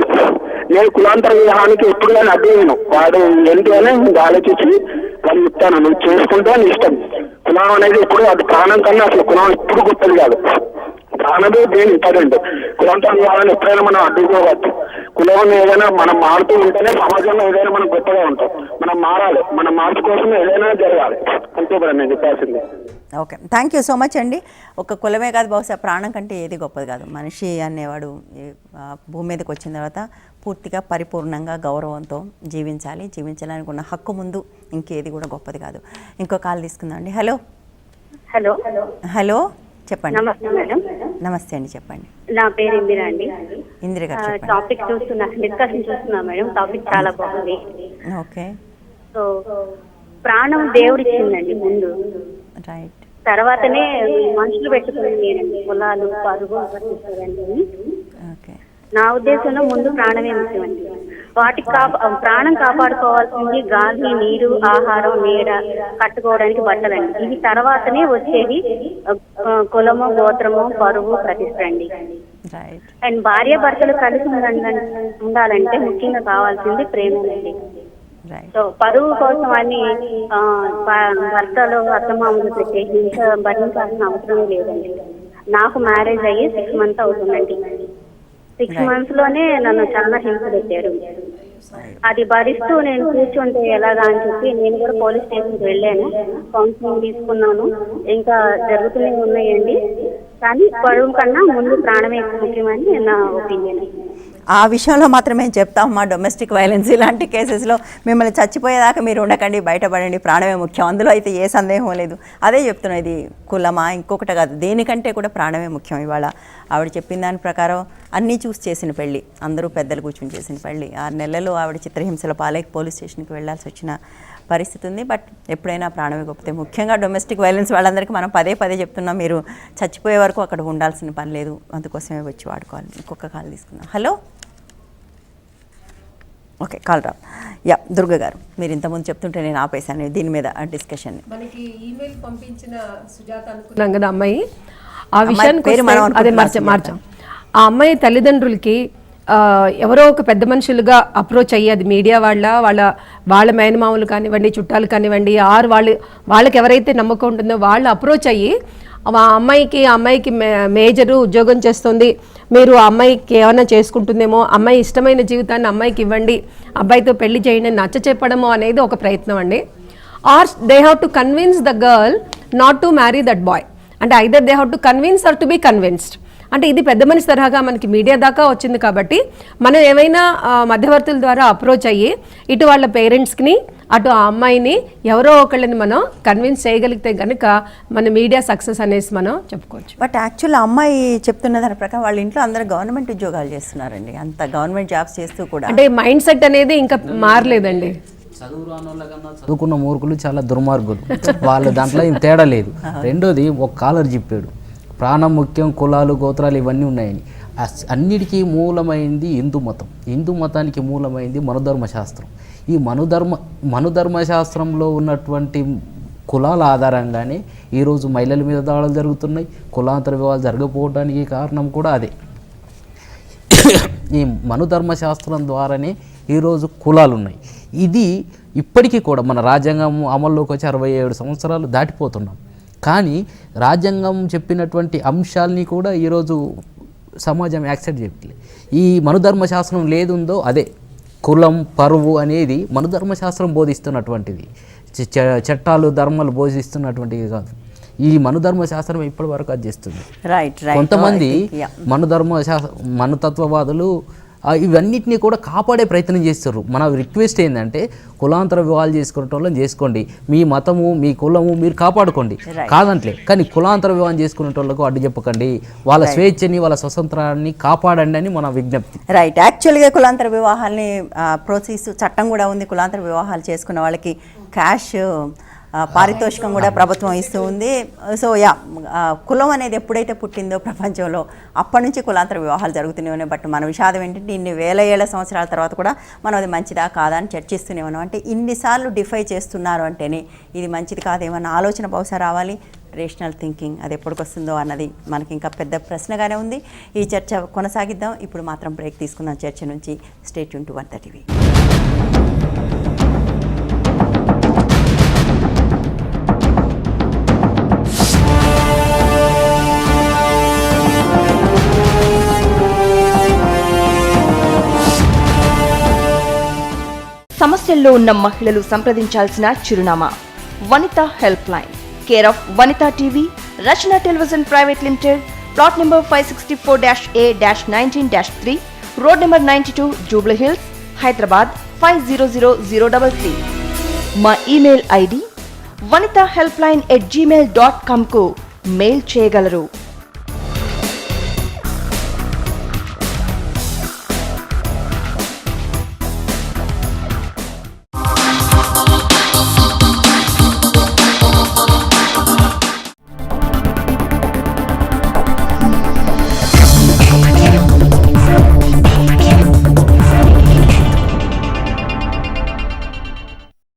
నేను కులాంతర వివాహానికి ఎప్పుడు కానీ అడ్డు వాడు ఏంటి అని ఆలోచించి వాళ్ళు చెప్తాను, నువ్వు చేసుకుంటే నీ ఇష్టం. కులం అనేది ఎప్పుడు అది ప్రాణం కన్నా అసలు కులం ఎప్పుడు గొప్పది కాదు. ప్రాణమే దేని ఇంపార్టెంట్. కులంతర వివాహాన్ని ఎప్పుడైనా మనం అడ్డుకోవచ్చు. కులం ఏదైనా మనం మారుతూ ఉంటేనే సమాజంలో ఏదైనా మనం గొప్పగా ఉంటాం. మనం మారాలి, మన మార్పు కోసం ఏదైనా జరగాలి. అంతే కూడా నేను చెప్పాల్సింది. Okay, thank you so much అండి. ఒక కులమే కాదు, బహుశా ప్రాణం కంటే ఏది గొప్పది కాదు. మనిషి అనేవాడు భూమి మీదకి వచ్చిన తర్వాత పూర్తిగా పరిపూర్ణంగా గౌరవంతో జీవించడానికి ఉన్న హక్కు ముందు ఇంకేది కూడా గొప్పది కాదు. ఇంకో కాల్ తీసుకుందాం అండి. హలో చెప్పండి. నమస్తే మేడం. నమస్తే అండి, చెప్పండి. నా పేరు ఇందిరా అండి. ఇందిరా గారు చెప్పండి. టాపిక్ డిస్కషన్ చూస్తున్నా మేడం. టాపిక్ చాలా బాగుంది. ఓకే. సో ప్రాణం దేవుడు ఇచ్చిందండి ముందు, రైట్. తర్వాతనే మనుషులు పెట్టుకుని పొలాలు పరుగు పట్టిస్తారండి. ఓకే. నా ఉద్దేశంలో ముందు ప్రాణమే ముఖ్యమండి. వాటికి ప్రాణం కాపాడుకోవాల్సింది గాలి, నీరు, ఆహారం, నీడ, కట్టుకోవడానికి బట్టలండి. ఇవి తర్వాతనే వచ్చేది కులము, గోత్రము, పరువు, ప్రతిష్ట అండి. రైట్. అండ్ భార్య భర్తలు కలిసి ఉండాలంటే ముఖ్యంగా కావాల్సింది ప్రేమనండి. సో పరువు కోసం అని భర్తలు అత్తమామలు పెట్టే హింస భరించాల్సిన అవసరం లేదండి. నాకు మ్యారేజ్ అయ్యి 6 months అవుతుందండి. 6 months లోనే నన్ను చాలా హింస పెట్టారు. అది భరిస్తూ నేను కూర్చుంటే ఎలాగా అని చెప్పి నేను కూడా పోలీస్ స్టేషన్కి వెళ్ళాను, కౌన్సిలింగ్ తీసుకున్నాను. ఇంకా జరుగుతూనే ఉన్నాయండి. కానీ పరువు కన్నా ముందు ప్రాణమే ముఖ్యమని నా ఒపీనియన్. ఆ విషయంలో మాత్రమే చెప్తామమ్మా, డొమెస్టిక్ వైలెన్స్ ఇలాంటి కేసెస్లో మిమ్మల్ని చచ్చిపోయేదాకా మీరు ఉండకండి, బయటపడండి, ప్రాణమే ముఖ్యం. అందులో అయితే ఏ సందేహం లేదు. అదే చెప్తున్నాం, ఇది కులమా ఇంకొకటి కాదు, దేనికంటే కూడా ప్రాణమే ముఖ్యం. ఇవాళ ఆవిడ చెప్పిన దాని ప్రకారం అన్నీ చూసి చేసిన పెళ్ళి, అందరూ పెద్దలు కూర్చొని చేసిన పెళ్ళి. 6 నెలలు ఆవిడ చిత్రహింసల పాలకి పోలీస్ స్టేషన్కి వెళ్ళాల్సి వచ్చిన పరిస్థితి ఉంది. బట్ ఎప్పుడైనా ప్రాణమే గొప్పతే. ముఖ్యంగా డొమెస్టిక్ వైలెన్స్ వాళ్ళందరికీ మనం పదే చెప్తున్నాం, మీరు చచ్చిపోయే వరకు అక్కడ ఉండాల్సిన పని లేదు, అందుకోసమే వచ్చి వాడుకోవాలి. ఇంకొక కాల్ తీసుకుందాం. హలో, ఓకే, కాల్ రా. యా, దుర్గ గారు, మీరు ఇంతకుముందు చెప్తుంటే నేను ఆపేశాను దీని మీద డిస్కషన్. మనకి ఈమెయిల్ పంపించిన సుజాత అనుకున్నాం కదా అమ్మాయి, ఆ విషయానికి అదే మార్చాం. ఆ అమ్మాయి తల్లిదండ్రులకి ఎవరో ఒక పెద్ద మనుషులుగా అప్రోచ్ అయ్యి, అది మీడియా వాళ్ళ మేనమామలు కానివ్వండి, చుట్టాలు కానివ్వండి, వాళ్ళకి ఎవరైతే నమ్మకం ఉంటుందో వాళ్ళు అప్రోచ్ అయ్యి ఆ అమ్మాయికి మేజరు ఉద్యోగం చేస్తుంది, మీరు ఆ అమ్మాయికి ఏమైనా చేసుకుంటుందేమో, అమ్మాయి ఇష్టమైన జీవితాన్ని అమ్మాయికి ఇవ్వండి, అబ్బాయితో పెళ్లి చేయండి నచ్చ చెప్పడమో అనేది ఒక ప్రయత్నం అండి. Are they have to convince the girl not to marry that boy. అంటే either they have to convince or to be convinced. అంటే ఇది పెద్ద మనిషి తరహాగా మనకి మీడియా దాకా వచ్చింది కాబట్టి మనం ఏమైనా మధ్యవర్తుల ద్వారా అప్రోచ్ అయ్యి ఇటు వాళ్ళ పేరెంట్స్కి అటు ఆ అమ్మాయిని ఎవరో ఒకళ్ళని మనం కన్విన్స్ చేయగలిగితే కనుక మన మీడియా సక్సెస్ అనేసి మనం చెప్పుకోవచ్చు. బట్ యాక్చువల్ అమ్మాయి చెప్తున్న దాని ప్రకారం వాళ్ళ ఇంట్లో అందరూ గవర్నమెంట్ ఉద్యోగాలు చేస్తున్నారండి, అంత గవర్నమెంట్ జాబ్స్ చేస్తూ కూడా. అంటే మైండ్ సెట్ అనేది ఇంకా మారలేదండి. చదువు రాని వాళ్ళ కన్నా చదువుకున్న మూర్ఖులు చాలా దుర్మార్గులు, వాళ్ళ దాంట్లో ఏం తేడా లేదు. రెండోది, ఒక కాలర్ చెప్పాడు ప్రాణం ముఖ్యం, కులాలు, గోత్రాలు ఇవన్నీ ఉన్నాయని. అన్నిటికీ మూలమైంది హిందూ మతం. హిందూ మతానికి మూలమైంది మనుధర్మశాస్త్రం. ఈ మనుధర్మశాస్త్రంలో ఉన్నటువంటి కులాల ఆధారంగానే ఈరోజు మహిళల మీద దాడులు జరుగుతున్నాయి, కులాంతర వివాహాలు జరగకపోవడానికి కారణం కూడా అదే. ఈ మనుధర్మశాస్త్రం ద్వారానే ఈరోజు కులాలు ఉన్నాయి. ఇది ఇప్పటికీ కూడా మన రాజ్యాంగం అమల్లోకి వచ్చి 67 సంవత్సరాలు దాటిపోతున్నాం. కానీ రాజ్యాంగం చెప్పినటువంటి అంశాలని కూడా ఈరోజు సమాజం యాక్సెప్ట్ చేయట్లేదు. ఈ మనుధర్మశాస్త్రం లేదుందో అదే కులం, పరువు అనేది మనుధర్మశాస్త్రం బోధిస్తున్నటువంటిది, చట్టాలు, ధర్మాలు బోధిస్తున్నటువంటివి కాదు. ఈ మనుధర్మశాస్త్రం ఇప్పటి వరకు అది చేస్తుంది. కొంతమంది మనుతత్వవాదులు ఇవన్నిటినీ కూడా కాపాడే ప్రయత్నం చేస్తారు. మన రిక్వెస్ట్ ఏంటంటే కులాంతర వివాహాలు చేసుకునే వాళ్ళని చేసుకోండి, మీ మతము, మీ కులము మీరు కాపాడుకోండి, కాదంటలే. కానీ కులాంతర వివాహం చేసుకునే వాళ్ళకు అడ్డు చెప్పకండి, వాళ్ళ స్వేచ్ఛని, వాళ్ళ స్వతంత్రాన్ని కాపాడండి అని మన విజ్ఞప్తి. రైట్. యాక్చువల్గా కులాంతర వివాహాలని ప్రోత్సహిస్తూ చట్టం కూడా ఉంది. కులాంతర వివాహాలు చేసుకున్న వాళ్ళకి క్యాష్ పారితోషికం కూడా ప్రభుత్వం ఇస్తూ ఉంది. సో కులం అనేది ఎప్పుడైతే పుట్టిందో ప్రపంచంలో అప్పటి నుంచి కులాంతర వివాహాలు జరుగుతూనే ఉన్నాయి. బట్ మన విషాదం ఏంటంటే ఇన్ని ఏళ్ళ సంవత్సరాల తర్వాత కూడా మనం అది మంచిదా కాదా అని చర్చిస్తూనే ఉన్నాం. అంటే ఇన్నిసార్లు డిఫై చేస్తున్నారు అంటేనే ఇది మంచిది కాదేమన్న ఆలోచన బహుశా రావాలి. రేషనల్ థింకింగ్ అది ఎప్పటికొస్తుందో అన్నది మనకి ఇంకా పెద్ద ప్రశ్నగానే ఉంది. ఈ చర్చ కొనసాగిద్దాం. ఇప్పుడు మాత్రం బ్రేక్ తీసుకుందాం చర్చ నుంచి. Stay tune to 130 TV. సమస్యల్లో ఉన్న మహిళలు సంప్రదించాల్సిన చిరునామా Vanitha help line, care of Vanitha TV, Rachana television private limited, plot number 564-A-19-3, road number 92, Jubilee Hills, Hyderabad 500033. మా ఈమెయిల్ ఐడి vanitahelpline@gmail.com కు మెయిల్ చేయగలరు.